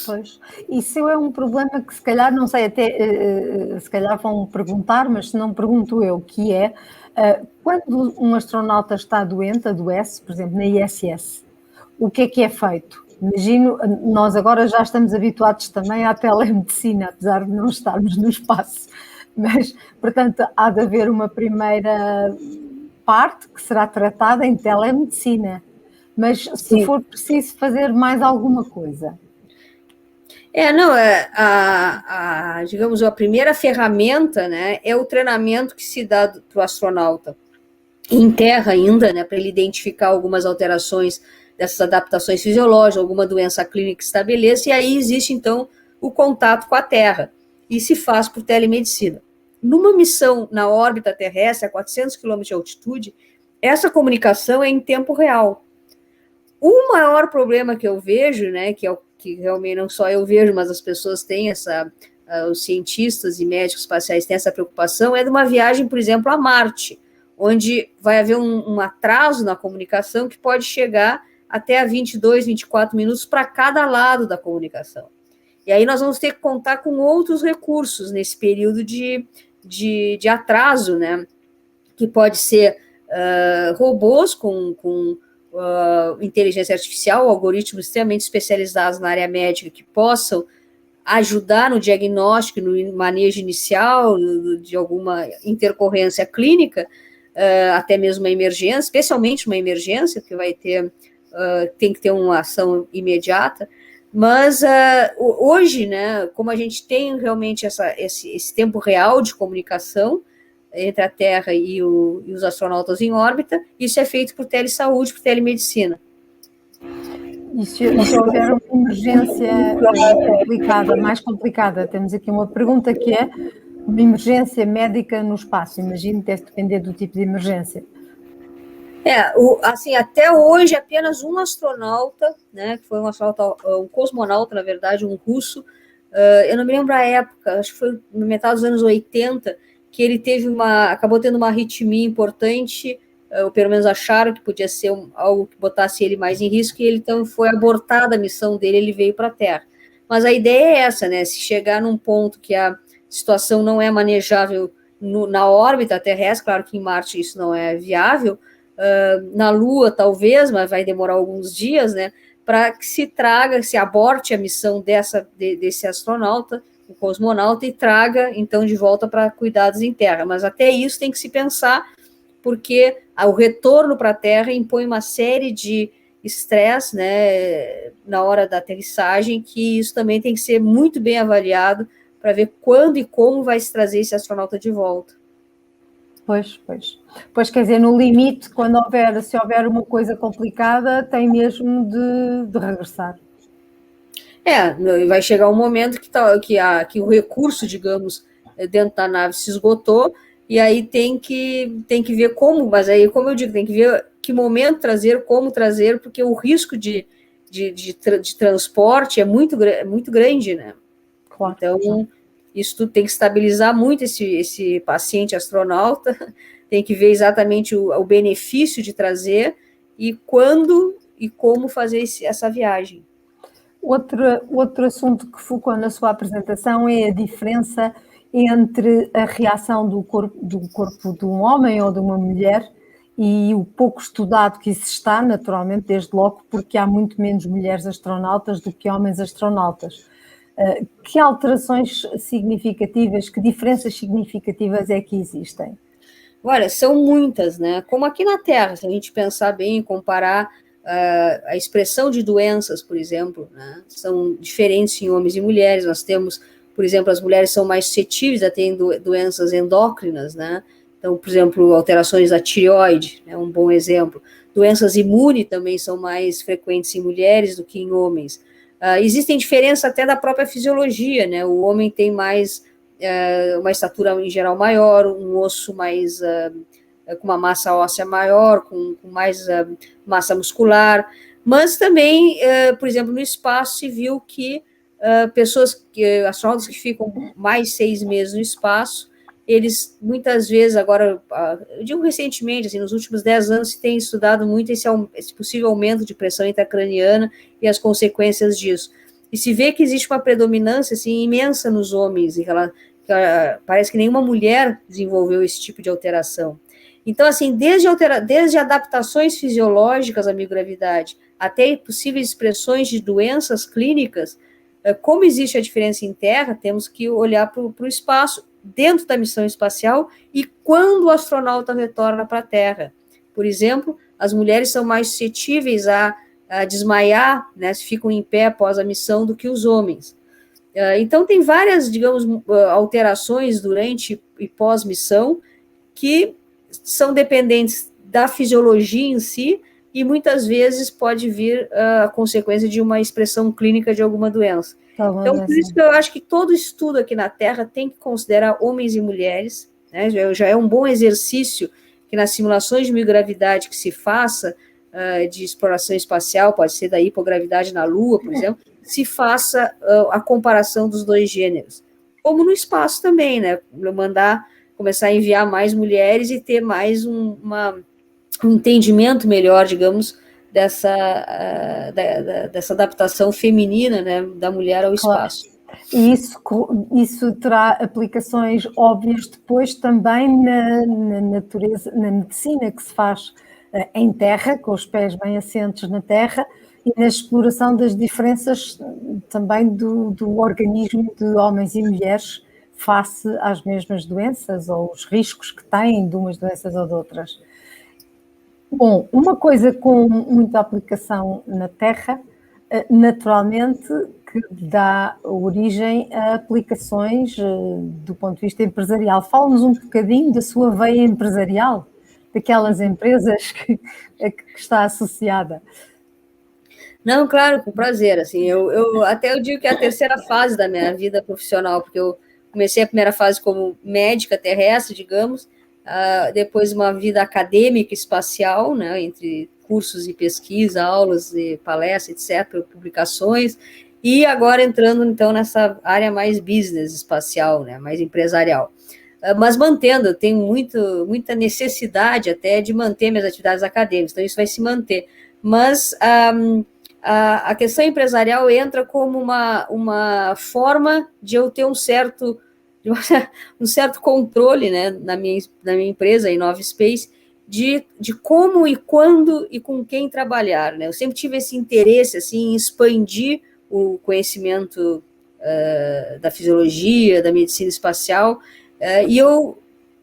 Pois, isso é um problema que se calhar, não sei, até se calhar vão perguntar, mas se não pergunto eu, que é, quando um astronauta está doente, adoece, por exemplo, na ISS, o que é feito? Imagino, nós agora já estamos habituados também à telemedicina, apesar de não estarmos no espaço, mas, portanto, há de haver uma primeira parte que será tratada em telemedicina, mas se for preciso fazer mais alguma coisa... digamos, a primeira ferramenta, né, é o treinamento que se dá para o astronauta em terra ainda, né, para ele identificar algumas alterações dessas adaptações fisiológicas, alguma doença clínica que estabeleça, e aí existe, então, o contato com a Terra, e se faz por telemedicina. Numa missão na órbita terrestre, a 400 km de altitude, essa comunicação é em tempo real. O maior problema que eu vejo, né, que realmente não só eu vejo, mas as pessoas têm os cientistas e médicos espaciais têm essa preocupação, é de uma viagem, por exemplo, a Marte, onde vai haver um atraso na comunicação que pode chegar até a 22, 24 minutos para cada lado da comunicação. E aí nós vamos ter que contar com outros recursos nesse período de atraso, né, que pode ser robôs com inteligência artificial, algoritmos extremamente especializados na área médica que possam ajudar no diagnóstico, no manejo inicial de alguma intercorrência clínica, até mesmo uma emergência, especialmente uma emergência, que tem que ter uma ação imediata, mas hoje, né, como a gente tem realmente esse tempo real de comunicação entre a Terra e os astronautas em órbita, isso é feito por telesaúde, por telemedicina. E se houver uma emergência complicada, mais complicada, temos aqui uma pergunta que é uma emergência médica no espaço, imagino que deve depender do tipo de emergência. Assim, até hoje apenas um astronauta, né, que foi um cosmonauta, na verdade, um russo, eu não me lembro a época, acho que foi no metade dos anos 80, que ele acabou tendo uma arritmia importante, ou pelo menos acharam que podia ser algo que botasse ele mais em risco, e ele então foi abortada a missão dele, ele veio para a Terra. Mas a ideia é essa, né, se chegar num ponto que a situação não é manejável na órbita terrestre, claro que em Marte isso não é viável, na Lua talvez, mas vai demorar alguns dias, né, para que se aborte a missão desse astronauta, o cosmonauta, e traga, então, de volta para cuidados em terra. Mas até isso tem que se pensar, porque o retorno para a Terra impõe uma série de estresse, né, na hora da aterrissagem, que isso também tem que ser muito bem avaliado para ver quando e como vai se trazer esse astronauta de volta. Pois, quer dizer, no limite, se houver uma coisa complicada, tem mesmo de regressar. Vai chegar um momento que o recurso, digamos, dentro da nave se esgotou, e aí tem que ver como, mas aí, como eu digo, tem que ver que momento trazer, como trazer, porque o risco de transporte é muito grande, né? Claro. Então, isso tudo tem que estabilizar muito esse paciente astronauta, tem que ver exatamente o benefício de trazer e quando e como fazer essa viagem. Outro assunto que focou na sua apresentação é a diferença entre a reação do corpo de um homem ou de uma mulher e o pouco estudado que isso está, naturalmente, desde logo, porque há muito menos mulheres astronautas do que homens astronautas. Que alterações significativas, que diferenças significativas é que existem? Olha, são muitas, né? Como aqui na Terra, se a gente pensar bem, comparar a expressão de doenças, por exemplo, né? São diferentes em homens e mulheres. Nós temos, por exemplo, as mulheres são mais suscetíveis a terem doenças endócrinas, né? Então, por exemplo, alterações da tireoide, é um bom exemplo. Doenças imunes também são mais frequentes em mulheres do que em homens. Existem diferenças até da própria fisiologia, né? O homem tem mais uma estatura em geral maior, um osso mais com uma massa óssea maior, com mais massa muscular, mas também, por exemplo, no espaço se viu que astronautas que ficam mais 6 meses no espaço, eles muitas vezes, agora, eu digo recentemente, assim, nos últimos 10 anos, se tem estudado muito esse possível aumento de pressão intracraniana e as consequências disso. E se vê que existe uma predominância assim, imensa nos homens, parece que nenhuma mulher desenvolveu esse tipo de alteração. Então, assim, desde adaptações fisiológicas à microgravidade até possíveis expressões de doenças clínicas, como existe a diferença em Terra, temos que olhar para o espaço, dentro da missão espacial, e quando o astronauta retorna para a Terra. Por exemplo, as mulheres são mais suscetíveis a desmaiar, né, se ficam em pé após a missão, do que os homens. Então, tem várias, digamos, alterações durante e pós-missão que são dependentes da fisiologia em si e muitas vezes pode vir a consequência de uma expressão clínica de alguma doença. Então, por isso que eu acho que todo estudo aqui na Terra tem que considerar homens e mulheres, né? Já é um bom exercício que nas simulações de microgravidade que se faça, de exploração espacial, pode ser da hipogravidade na Lua, por exemplo, se faça a comparação dos dois gêneros. Como no espaço também, né? Começar a enviar mais mulheres e ter mais um entendimento melhor, digamos, dessa adaptação feminina, né, da mulher ao espaço. E isso terá aplicações óbvias depois também na natureza, na medicina que se faz em terra, com os pés bem assentes na terra, e na exploração das diferenças também do organismo de homens e mulheres face às mesmas doenças ou os riscos que têm de umas doenças ou de outras. Bom, uma coisa com muita aplicação na Terra, naturalmente, que dá origem a aplicações do ponto de vista empresarial. Fala-nos um bocadinho da sua veia empresarial, daquelas empresas que está associada. Não, claro, com prazer. Assim, eu digo que é a terceira fase da minha vida profissional, porque eu comecei a primeira fase como médica terrestre, digamos, depois uma vida acadêmica espacial, né, entre cursos e pesquisa, aulas e palestras, etc., publicações, e agora entrando, então, nessa área mais business espacial, né, mais empresarial. Mas mantendo, eu tenho muita necessidade até de manter minhas atividades acadêmicas, então isso vai se manter. Mas a questão empresarial entra como uma forma de eu ter um certo controle, né, na minha empresa, em Nova Space, de como e quando e com quem trabalhar, né? Eu sempre tive esse interesse assim, em expandir o conhecimento da fisiologia, da medicina espacial, e eu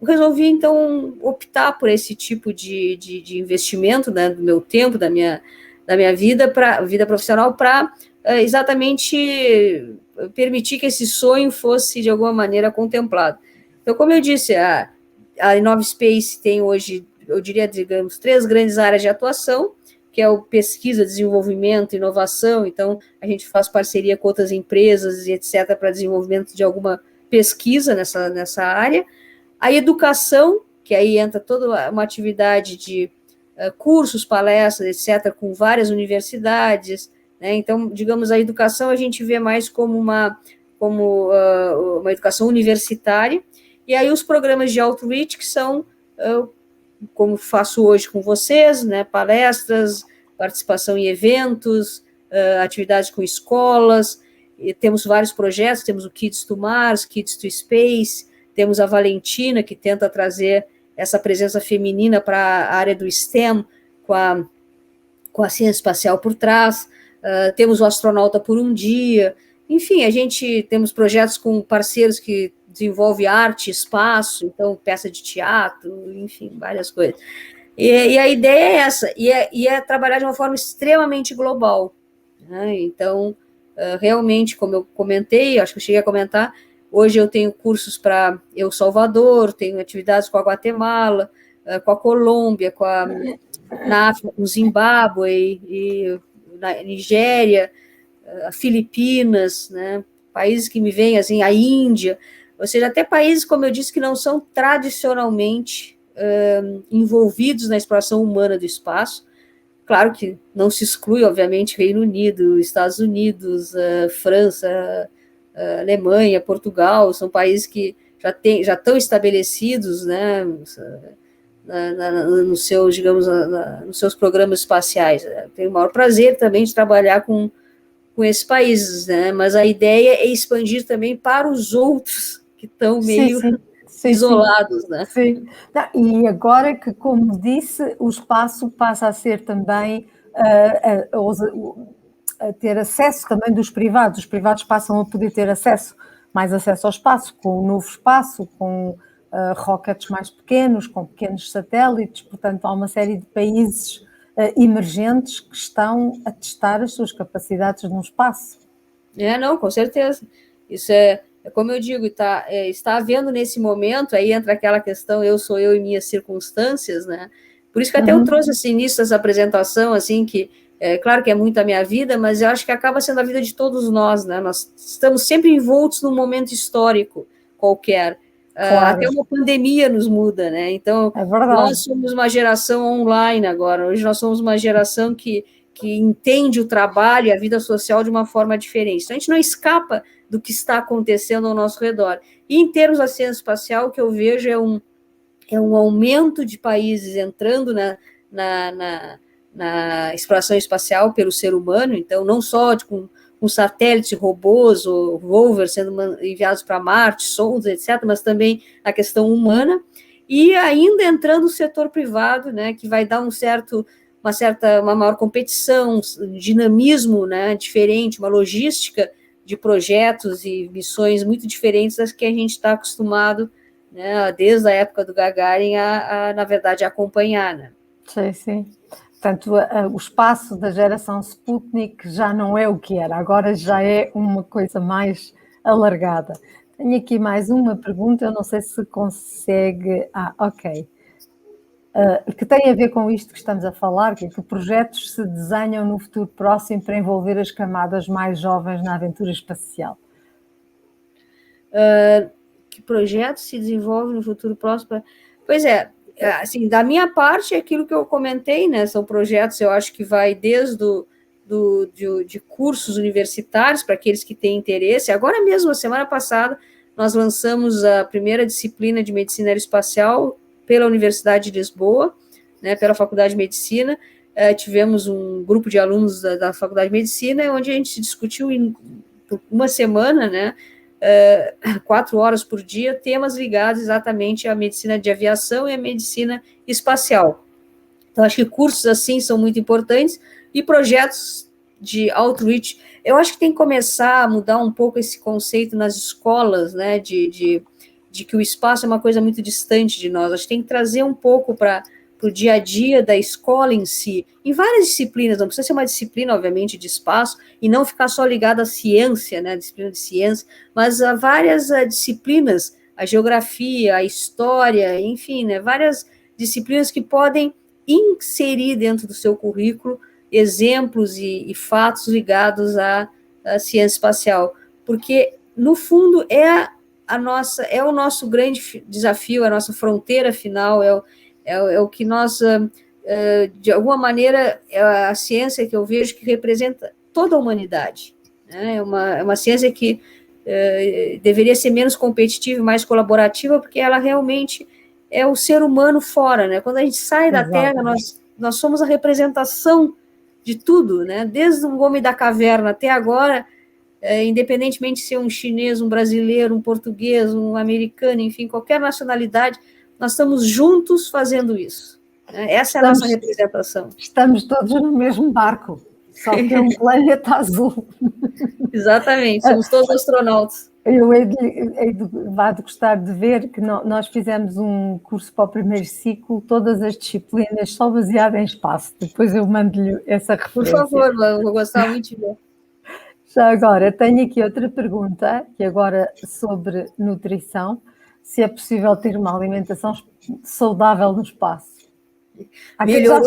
resolvi, então, optar por esse tipo de investimento, né, do meu tempo, da minha vida, vida profissional, para exatamente permitir que esse sonho fosse, de alguma maneira, contemplado. Então, como eu disse, a InnovSpace tem hoje, eu diria, digamos, 3 grandes áreas de atuação, que é o pesquisa, desenvolvimento, inovação. Então, a gente faz parceria com outras empresas e etc. para desenvolvimento de alguma pesquisa nessa área. A educação, que aí entra toda uma atividade de cursos, palestras, etc., com várias universidades, né? Então, digamos, a educação a gente vê mais como uma educação universitária, e aí os programas de outreach, que são, como faço hoje com vocês, né, palestras, participação em eventos, atividades com escolas, e temos vários projetos, temos o Kids to Mars, Kids to Space, temos a Valentina, que tenta trazer essa presença feminina para a área do STEM, com a ciência espacial por trás, temos o Astronauta por um Dia, enfim, temos projetos com parceiros que desenvolvem arte, espaço, então peça de teatro, enfim, várias coisas. E a ideia é essa, e é trabalhar de uma forma extremamente global, né? Então, realmente, como eu comentei, acho que eu cheguei a comentar, hoje eu tenho cursos para El Salvador, tenho atividades com a Guatemala, com a Colômbia, na África, com o Zimbábue, e na Nigéria, Filipinas, né? Países que me vêm, assim, a Índia, ou seja, até países, como eu disse, que não são tradicionalmente envolvidos na exploração humana do espaço. Claro que não se exclui, obviamente, Reino Unido, Estados Unidos, França, Alemanha, Portugal, são países que já estão estabelecidos, né, nos seus, digamos, nos seus programas espaciais. Tenho o maior prazer também de trabalhar com esses países, né, mas a ideia é expandir também para os outros que estão meio isolados, né? Sim. E agora que, como disse, o espaço passa a ser também a ter acesso também dos privados. Os privados passam a poder ter mais acesso ao espaço, com o novo espaço, com rockets mais pequenos, com pequenos satélites. Portanto, há uma série de países emergentes que estão a testar as suas capacidades no espaço. Não, com certeza. Isso como eu digo, está havendo nesse momento, aí entra aquela questão, eu sou eu e minhas circunstâncias, né? Por isso que até eu trouxe assim, início dessa apresentação, assim, que claro que é muito a minha vida, mas eu acho que acaba sendo a vida de todos nós, né? Nós estamos sempre envoltos num momento histórico qualquer. Claro. Até uma pandemia nos muda, né? Então, nós somos uma geração online agora, hoje nós somos uma geração que entende o trabalho e a vida social de uma forma diferente. Então, a gente não escapa do que está acontecendo ao nosso redor. E, em termos da ciência espacial, o que eu vejo é um aumento de países entrando na exploração espacial pelo ser humano, então, não só com satélites, robôs ou rovers sendo enviados para Marte, sondas, etc., mas também a questão humana, e ainda entrando o setor privado, né, que vai dar uma maior competição, um dinamismo, né, diferente, uma logística de projetos e missões muito diferentes das que a gente está acostumado, né, desde a época do Gagarin na verdade, a acompanhar, né? Sim. Portanto, o espaço da geração Sputnik já não é o que era, agora já é uma coisa mais alargada. Tenho aqui mais uma pergunta, eu não sei se consegue... ok. Que tem a ver com isto que estamos a falar, que projetos se desenham no futuro próximo para envolver as camadas mais jovens na aventura espacial? Que projetos se desenvolvem no futuro próximo? Pois assim, da minha parte, é aquilo que eu comentei, né? São projetos, eu acho que vai desde de cursos universitários para aqueles que têm interesse. Agora mesmo, a semana passada, nós lançamos a primeira disciplina de medicina aeroespacial pela Universidade de Lisboa, né, pela Faculdade de Medicina. Tivemos um grupo de alunos da Faculdade de Medicina, onde a gente discutiu por uma semana, né, 4 horas por dia, temas ligados exatamente à medicina de aviação e à medicina espacial. Então, acho que cursos assim são muito importantes, e projetos de outreach. Eu acho que tem que começar a mudar um pouco esse conceito nas escolas, né, de de que o espaço é uma coisa muito distante de nós. A gente tem que trazer um pouco para o dia a dia da escola em si, em várias disciplinas, não precisa ser uma disciplina, obviamente, de espaço, e não ficar só ligada à ciência, né, a disciplina de ciência, mas a várias disciplinas, a geografia, a história, enfim, né, várias disciplinas que podem inserir dentro do seu currículo exemplos e fatos ligados à ciência espacial, porque, no fundo, é o nosso grande desafio, a nossa fronteira final, é o que nós, de alguma maneira, é a ciência que eu vejo que representa toda a humanidade, né? É uma ciência que deveria ser menos competitiva e mais colaborativa, porque ela realmente é o ser humano fora, né? Quando a gente sai da Terra, nós somos a representação de tudo, né? Desde o homem da caverna até agora, independentemente de ser um chinês, um brasileiro, um português, um americano, enfim, qualquer nacionalidade, nós estamos juntos fazendo isso, né? Essa é a nossa representação. Estamos todos no mesmo barco, só que é um planeta azul. Exatamente, somos todos astronautas. Eu hei de gostar de ver que nós fizemos um curso para o primeiro ciclo, todas as disciplinas só baseado em espaço. Depois eu mando-lhe essa referência. Por favor, vou gostar muito de ver. Já agora, tenho aqui outra pergunta, que agora sobre nutrição. Se é possível ter uma alimentação saudável no espaço? Há quem já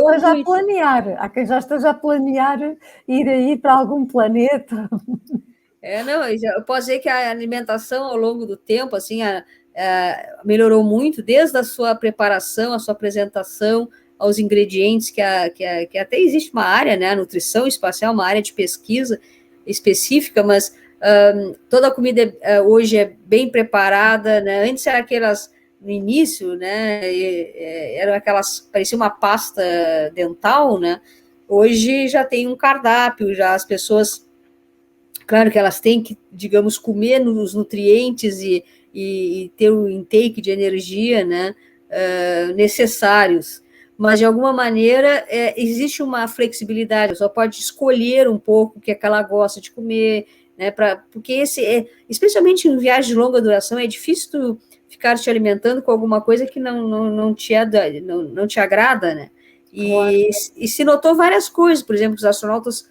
esteja a planear ir aí para algum planeta. Não, eu posso dizer que a alimentação ao longo do tempo, assim, melhorou muito, desde a sua preparação, a sua apresentação, aos ingredientes, que até existe uma área, né, a nutrição espacial, uma área de pesquisa específica, mas toda a comida hoje é bem preparada, né? Antes era aquelas, no início, né, eram aquelas, parecia uma pasta dental, né? Hoje já tem um cardápio, já as pessoas, claro que elas têm que, digamos, comer os nutrientes e ter o intake de energia, né, necessários, mas de alguma maneira existe uma flexibilidade, só pode escolher um pouco o que é que ela gosta de comer, né, porque especialmente em viagem de longa duração, é difícil tu ficar te alimentando com alguma coisa que não te agrada, né? E se notou várias coisas, por exemplo, os astronautas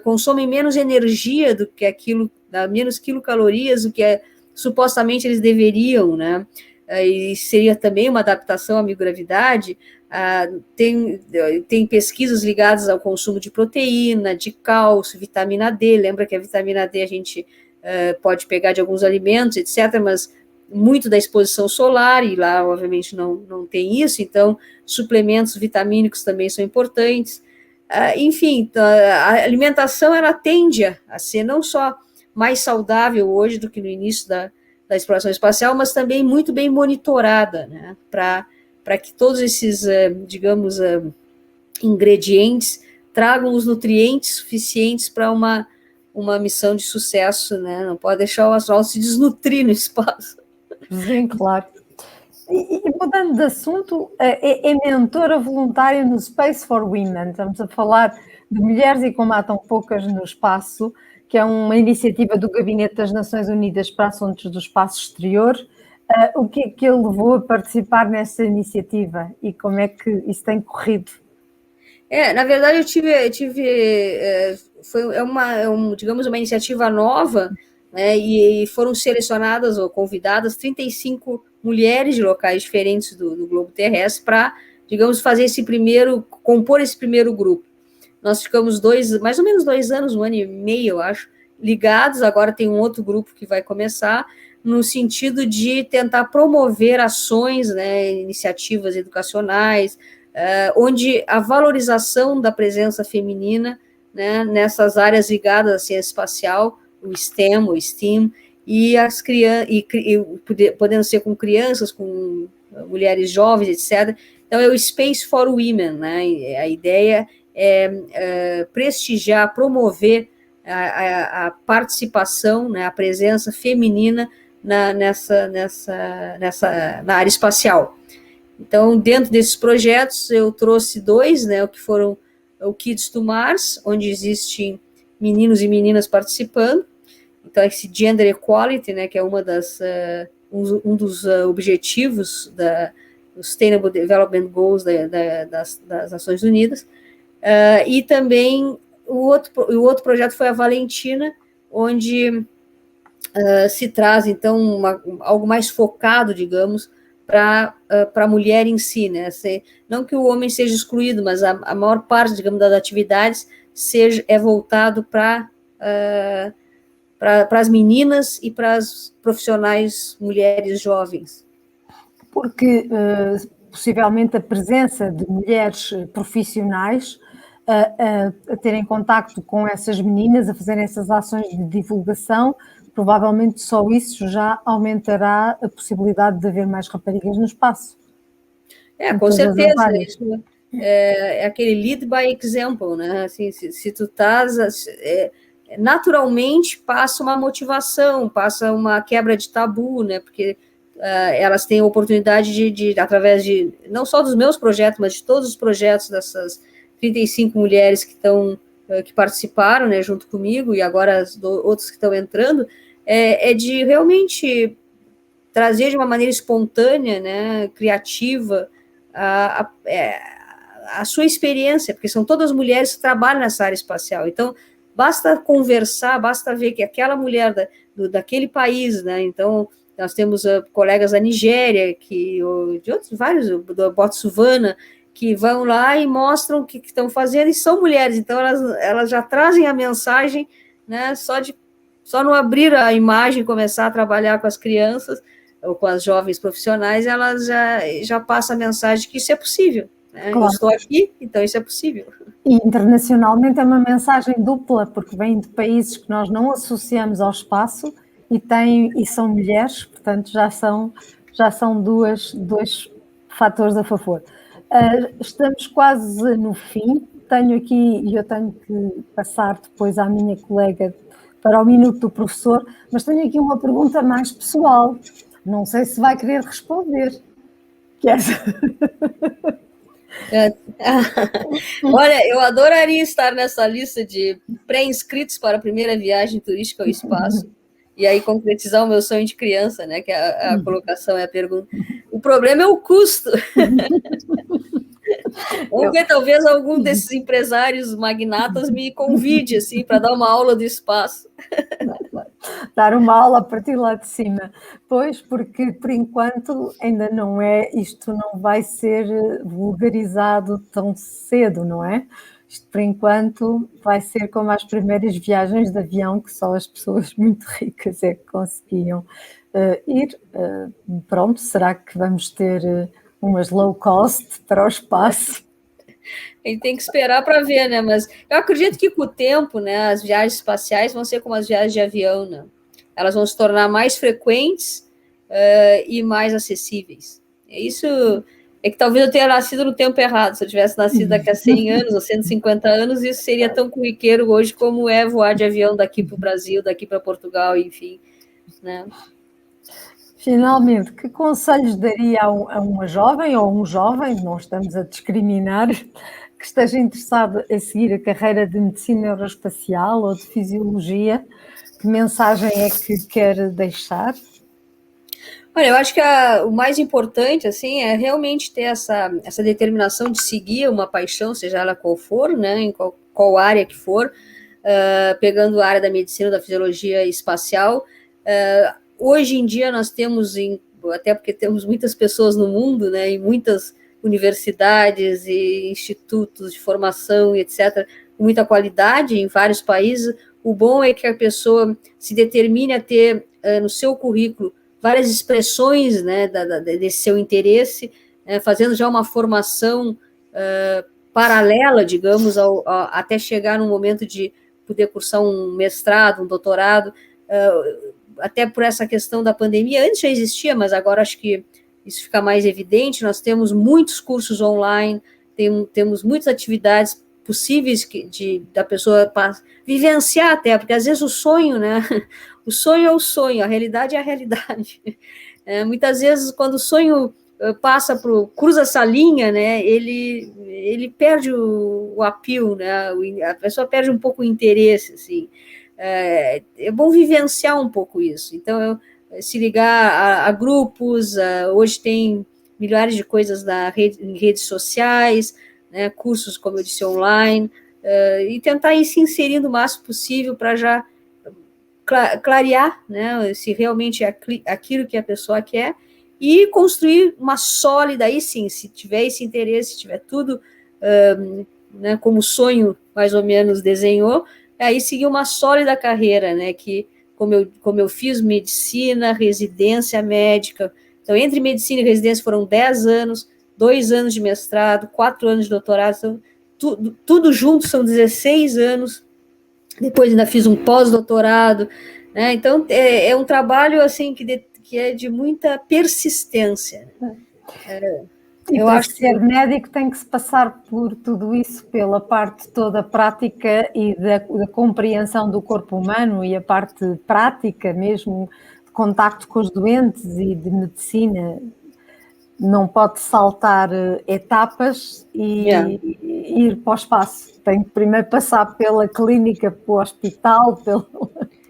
consomem menos energia do que aquilo, menos quilocalorias do que supostamente eles deveriam, né? E seria também uma adaptação à microgravidade. Tem pesquisas ligadas ao consumo de proteína, de cálcio, vitamina D. Lembra que a vitamina D a gente pode pegar de alguns alimentos, etc., mas muito da exposição solar, e lá, obviamente, não tem isso, então suplementos vitamínicos também são importantes. Enfim, a alimentação, ela tende a ser não só mais saudável hoje do que no início da exploração espacial, mas também muito bem monitorada, né, para que todos esses, digamos, ingredientes tragam os nutrientes suficientes para uma missão de sucesso, né? Não pode deixar o astronauta se desnutrir no espaço. Sim, claro. E mudando de assunto, é mentora voluntária no Space for Women. Estamos a falar de mulheres e como há tão poucas no espaço, que é uma iniciativa do Gabinete das Nações Unidas para Assuntos do Espaço Exterior. O que é que ele levou a participar nesta iniciativa e como é que isso tem corrido? Na verdade, digamos, uma iniciativa nova, né, e foram selecionadas ou convidadas 35 mulheres de locais diferentes do globo terrestre para, digamos, compor esse primeiro grupo. Nós ficamos mais ou menos 2 anos, 1 ano e meio, eu acho, ligados. Agora tem um outro grupo que vai começar, no sentido de tentar promover ações, né, iniciativas educacionais, onde a valorização da presença feminina, né, nessas áreas ligadas à ciência espacial, o STEM, o STEAM, e as crianças, podendo ser com crianças, com mulheres jovens, etc. Então, é o Space for Women, né? A ideia é prestigiar, promover a participação, né, a presença feminina na área espacial. Então, dentro desses projetos, eu trouxe 2, né, que foram o Kids to Mars, onde existem meninos e meninas participando. Então, esse Gender Equality, né, que é um dos objetivos da Sustainable Development Goals das Nações Unidas, e também o outro projeto foi a Valentina, onde se traz, então, algo mais focado, digamos, para a mulher em si, né? Não que o homem seja excluído, mas a maior parte, digamos, das atividades é voltado para as meninas e para as profissionais mulheres jovens. Porque, possivelmente, a presença de mulheres profissionais a terem contacto com essas meninas, a fazerem essas ações de divulgação, provavelmente só isso já aumentará a possibilidade de haver mais raparigas no espaço. Com certeza. Isso é aquele lead by example, né? Assim, se tu estás... naturalmente passa uma motivação, passa uma quebra de tabu, né? Porque elas têm a oportunidade de, através de, não só dos meus projetos, mas de todos os projetos dessas 35 mulheres que participaram, né, junto comigo, e agora outros que estão entrando, de realmente trazer de uma maneira espontânea, né, criativa, a sua experiência, porque são todas mulheres que trabalham nessa área espacial. Então, basta conversar, basta ver que aquela mulher daquele país, né, então, nós temos colegas da Nigéria, de outros vários, do Botswana, que vão lá e mostram o que estão fazendo, e são mulheres, então elas já trazem a mensagem, né, só não abrir a imagem e começar a trabalhar com as crianças, ou com as jovens profissionais, elas já passam a mensagem que isso é possível. Né? Claro. Eu estou aqui, então isso é possível. E internacionalmente é uma mensagem dupla, porque vem de países que nós não associamos ao espaço e são mulheres, portanto já são dois fatores a favor. Estamos quase no fim, eu tenho que passar depois à minha colega para o minuto do professor, mas tenho aqui uma pergunta mais pessoal, não sei se vai querer responder. Olha, eu adoraria estar nessa lista de pré-inscritos para a primeira viagem turística ao espaço, e aí concretizar o meu sonho de criança, né, que a colocação é a pergunta. O problema é o custo. Vamos ver, talvez algum desses empresários magnatas me convide, assim, para dar uma aula do espaço. Dar uma aula a partir lá de cima. Pois, porque por enquanto ainda não isto não vai ser vulgarizado tão cedo, não é? Isto por enquanto vai ser como as primeiras viagens de avião que só as pessoas muito ricas é que conseguiam ir. Pronto, será que vamos ter umas low cost para o espaço? A gente tem que esperar para ver, né? Mas eu acredito que com o tempo, né, as viagens espaciais vão ser como as viagens de avião, né? Elas vão se tornar mais frequentes e mais acessíveis. Isso é que talvez eu tenha nascido no tempo errado. Se eu tivesse nascido daqui a 100 anos ou 150 anos, isso seria tão corriqueiro hoje como é voar de avião daqui para o Brasil, daqui para Portugal, enfim, né? Finalmente, que conselhos daria a uma jovem ou um jovem, não estamos a discriminar, que esteja interessado em seguir a carreira de medicina aeroespacial ou de fisiologia? Que mensagem é que quer deixar? Olha, eu acho que o mais importante, assim, é realmente ter essa determinação de seguir uma paixão, seja ela qual for, né, em qual área que for, pegando a área da medicina, da fisiologia espacial. Hoje em dia nós temos, até porque temos muitas pessoas no mundo, né, em muitas universidades e institutos de formação, etc., com muita qualidade em vários países. O bom é que a pessoa se determine a ter no seu currículo várias expressões, né, desse seu interesse, fazendo já uma formação paralela, digamos, até chegar no momento de poder cursar um mestrado, um doutorado, até por essa questão da pandemia. Antes já existia, mas agora acho que isso fica mais evidente. Nós temos muitos cursos online, temos muitas atividades possíveis da pessoa vivenciar até, porque às vezes o sonho, né? O sonho é o sonho, a realidade é a realidade. Muitas vezes, quando o sonho cruza essa linha, né? Ele perde o appeal, né? A pessoa perde um pouco o interesse, assim. É bom vivenciar um pouco isso. Então, se ligar a grupos, hoje tem milhares de coisas em redes sociais, né, cursos, como eu disse, online, e tentar ir se inserindo o máximo possível para já clarear, né, se realmente é aquilo que a pessoa quer, e construir uma sólida, aí sim, se tiver esse interesse, se tiver tudo né, como o sonho mais ou menos desenhou, aí seguir uma sólida carreira, né, que como eu fiz medicina, residência médica, então entre medicina e residência foram 10 anos, 2 anos de mestrado, 4 anos de doutorado, então, tudo junto são 16 anos, depois ainda fiz um pós-doutorado, né, então é um trabalho assim que é de muita persistência. E para ser médico tem que se passar por tudo isso, pela parte toda prática e da compreensão do corpo humano e a parte prática mesmo, de contacto com os doentes e de medicina. Não pode saltar etapas e ir para o espaço. Tem que primeiro passar pela clínica, pelo hospital,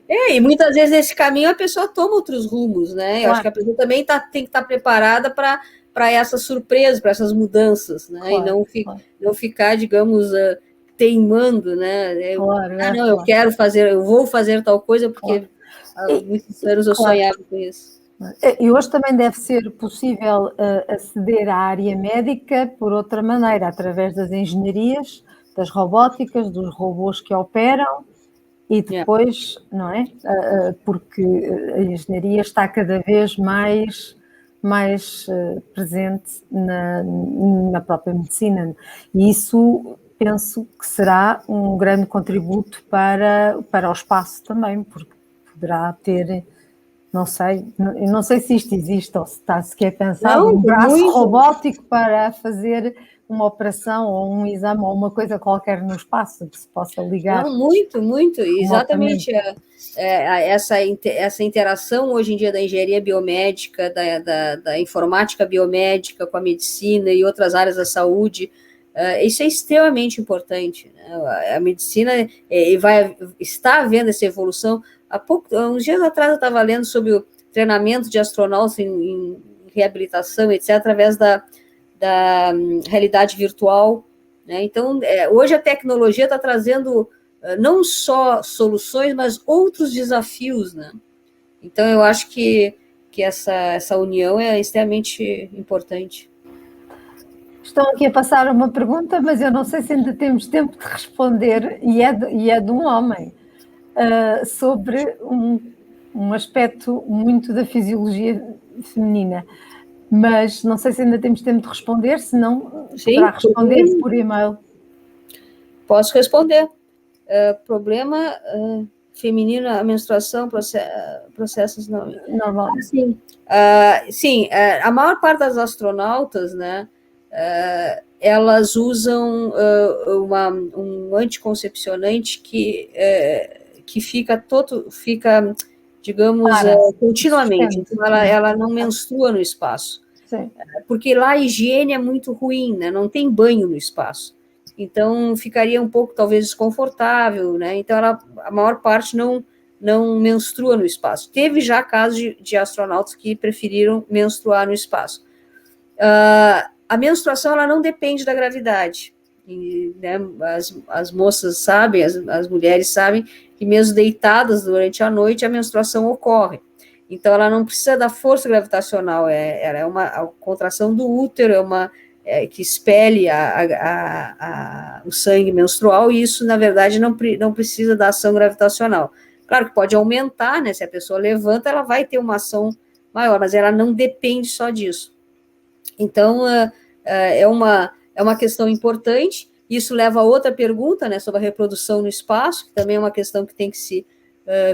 e muitas vezes nesse caminho a pessoa toma outros rumos, né? Eu acho que a pessoa também tem que estar preparada para essas surpresas, para essas mudanças, né? Claro, e não ficar, digamos, teimando, né? Eu vou fazer tal coisa porque há muitos anos eu sonhava com isso. E hoje também deve ser possível aceder à área médica por outra maneira, através das engenharias, das robóticas, dos robôs que operam, e depois, não é? Porque a engenharia está cada vez mais presente na própria medicina. E isso penso que será um grande contributo para o espaço também, porque poderá ter, não sei se isto existe ou se está sequer pensado, um braço robótico para fazer uma operação ou um exame ou uma coisa qualquer no espaço que se possa ligar. Não, muito, exatamente. Essa interação hoje em dia da engenharia biomédica, da informática biomédica com a medicina e outras áreas da saúde, isso é extremamente importante, né? A medicina está havendo essa evolução. Há uns dias atrás eu estava lendo sobre o treinamento de astronautas em reabilitação, etc., através da realidade virtual, né? Então, hoje a tecnologia está trazendo não só soluções, mas outros desafios, né? Então, eu acho que essa união é extremamente importante. Estão aqui a passar uma pergunta, mas eu não sei se ainda temos tempo de responder, e é de um homem, sobre um aspecto muito da fisiologia feminina. Mas não sei se ainda temos tempo de responder, se não, poderá responder por e-mail. Posso responder. Problema feminino, a menstruação, processos normais. Sim, a maior parte das astronautas, né, elas usam um anticoncepcionante que fica digamos, continuamente. Então, ela não menstrua no espaço. Sim. Porque lá a higiene é muito ruim, né? Não tem banho no espaço. Então, ficaria um pouco, talvez, desconfortável, né? Então, a maior parte não menstrua no espaço. Teve já casos de astronautas que preferiram menstruar no espaço. A menstruação, ela não depende da gravidade. E, né, as moças sabem, as mulheres sabem que mesmo deitadas durante a noite, a menstruação ocorre. Então, ela não precisa da força gravitacional, ela é a contração do útero, que expele o sangue menstrual, e isso, na verdade, não precisa da ação gravitacional. Claro que pode aumentar, né? Se a pessoa levanta, ela vai ter uma ação maior, mas ela não depende só disso. Então, é uma questão importante. Isso leva a outra pergunta, né, sobre a reprodução no espaço, que também é uma questão que tem que se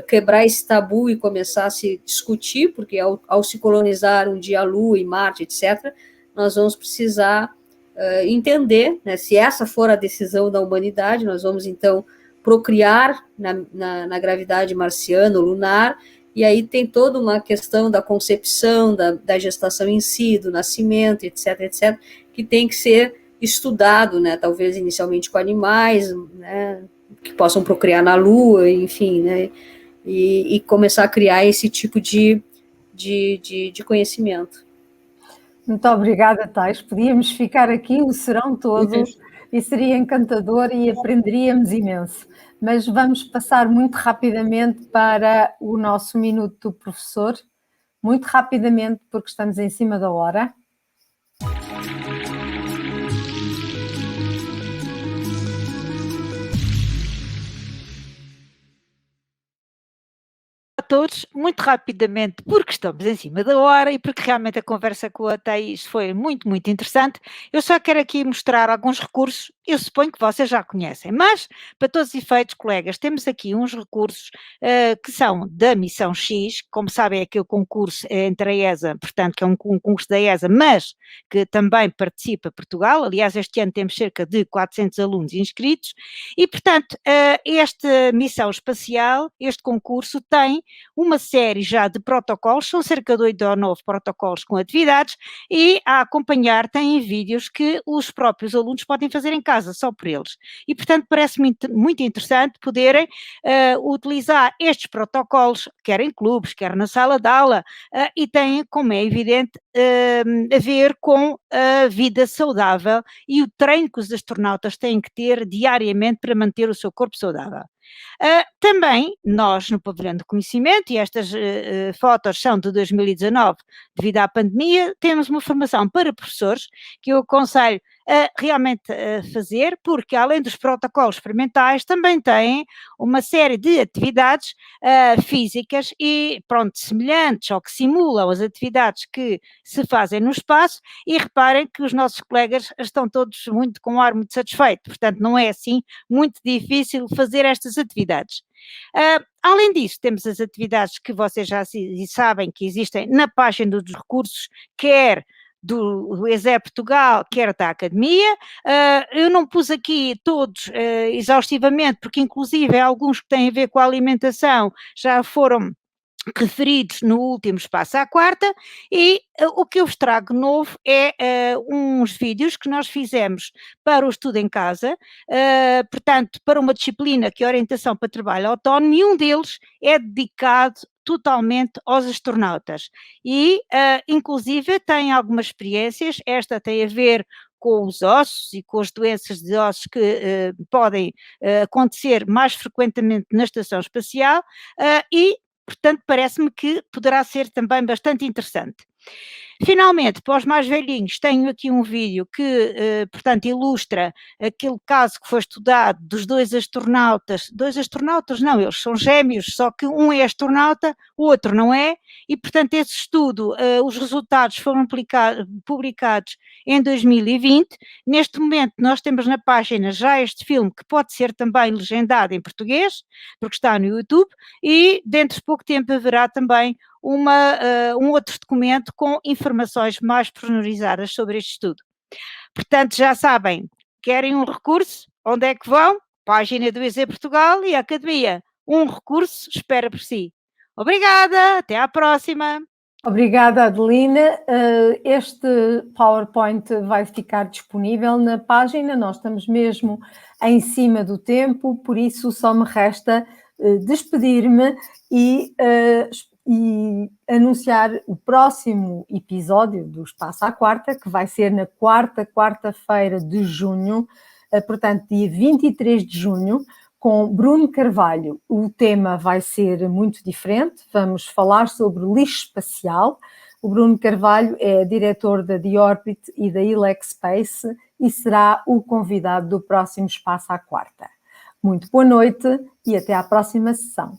quebrar esse tabu e começar a se discutir, porque ao se colonizar um dia a Lua e Marte, etc., nós vamos precisar entender, né, se essa for a decisão da humanidade, nós vamos, então, procriar na gravidade marciana ou lunar, e aí tem toda uma questão da concepção, da gestação em si, do nascimento, etc., que tem que ser estudado, né, talvez inicialmente com animais, né, que possam procriar na Lua, enfim, né, e começar a criar esse tipo de de conhecimento. Muito obrigada, Thais. Podíamos ficar aqui o serão todo e seria encantador e aprenderíamos imenso. Mas vamos passar muito rapidamente para o nosso Minuto do Professor. Muito rapidamente, porque estamos em cima da hora. Todos, muito rapidamente, porque estamos em cima da hora e porque realmente a conversa com a Thaís foi muito, muito interessante. Eu só quero aqui mostrar alguns recursos, eu suponho que vocês já conhecem, mas, para todos os efeitos, colegas, temos aqui uns recursos que são da Missão X, como sabem, é aquele concurso entre a ESA, portanto, que é um concurso da ESA, mas que também participa Portugal. Aliás, este ano temos cerca de 400 alunos inscritos e, portanto, esta missão espacial, este concurso tem uma série já de protocolos, são cerca de 8 ou 9 protocolos com atividades e a acompanhar têm vídeos que os próprios alunos podem fazer em casa, só por eles. E, portanto, parece-me muito interessante poderem utilizar estes protocolos, quer em clubes, quer na sala de aula, e têm, como é evidente, a ver com a vida saudável e o treino que os astronautas têm que ter diariamente para manter o seu corpo saudável. Também nós no Pavilhão do Conhecimento, e estas fotos são de 2019 devido à pandemia, temos uma formação para professores que eu aconselho realmente a fazer, porque além dos protocolos experimentais também têm uma série de atividades físicas e pronto, semelhantes ou que simulam as atividades que se fazem no espaço, e reparem que os nossos colegas estão todos com um ar muito satisfeito, portanto não é assim muito difícil fazer estas atividades. Além disso, temos as atividades que vocês já sabem que existem na página dos recursos, quer do ESE Portugal, quer da Academia. Eu não pus aqui todos exaustivamente, porque inclusive alguns que têm a ver com a alimentação já foram referidos no último Espaço à Quarta, e o que eu vos trago novo é uns vídeos que nós fizemos para o estudo em casa, portanto, para uma disciplina que é orientação para trabalho autónomo, e um deles é dedicado totalmente aos astronautas, e inclusive tem algumas experiências. Esta tem a ver com os ossos e com as doenças de ossos que podem acontecer mais frequentemente na estação espacial, e portanto, parece-me que poderá ser também bastante interessante. Finalmente, para os mais velhinhos, tenho aqui um vídeo que, portanto, ilustra aquele caso que foi estudado dos dois astronautas não, eles são gêmeos, só que um é astronauta, o outro não é, e, portanto, esse estudo, os resultados foram publicados em 2020. Neste momento, nós temos na página já este filme, que pode ser também legendado em português, porque está no YouTube, e dentro de pouco tempo haverá também um outro documento com informações mais pormenorizadas sobre este estudo. Portanto, já sabem, querem um recurso? Onde é que vão? Página do ESE Portugal e Academia. Um recurso espera por si. Obrigada, até à próxima. Obrigada, Adelina. Este PowerPoint vai ficar disponível na página, nós estamos mesmo em cima do tempo, por isso só me resta despedir-me e anunciar o próximo episódio do Espaço à Quarta, que vai ser na quarta-feira de junho, portanto, dia 23 de junho, com Bruno Carvalho. O tema vai ser muito diferente, vamos falar sobre lixo espacial. O Bruno Carvalho é diretor da The Orbit e da Ilex Space e será o convidado do próximo Espaço à Quarta. Muito boa noite e até à próxima sessão.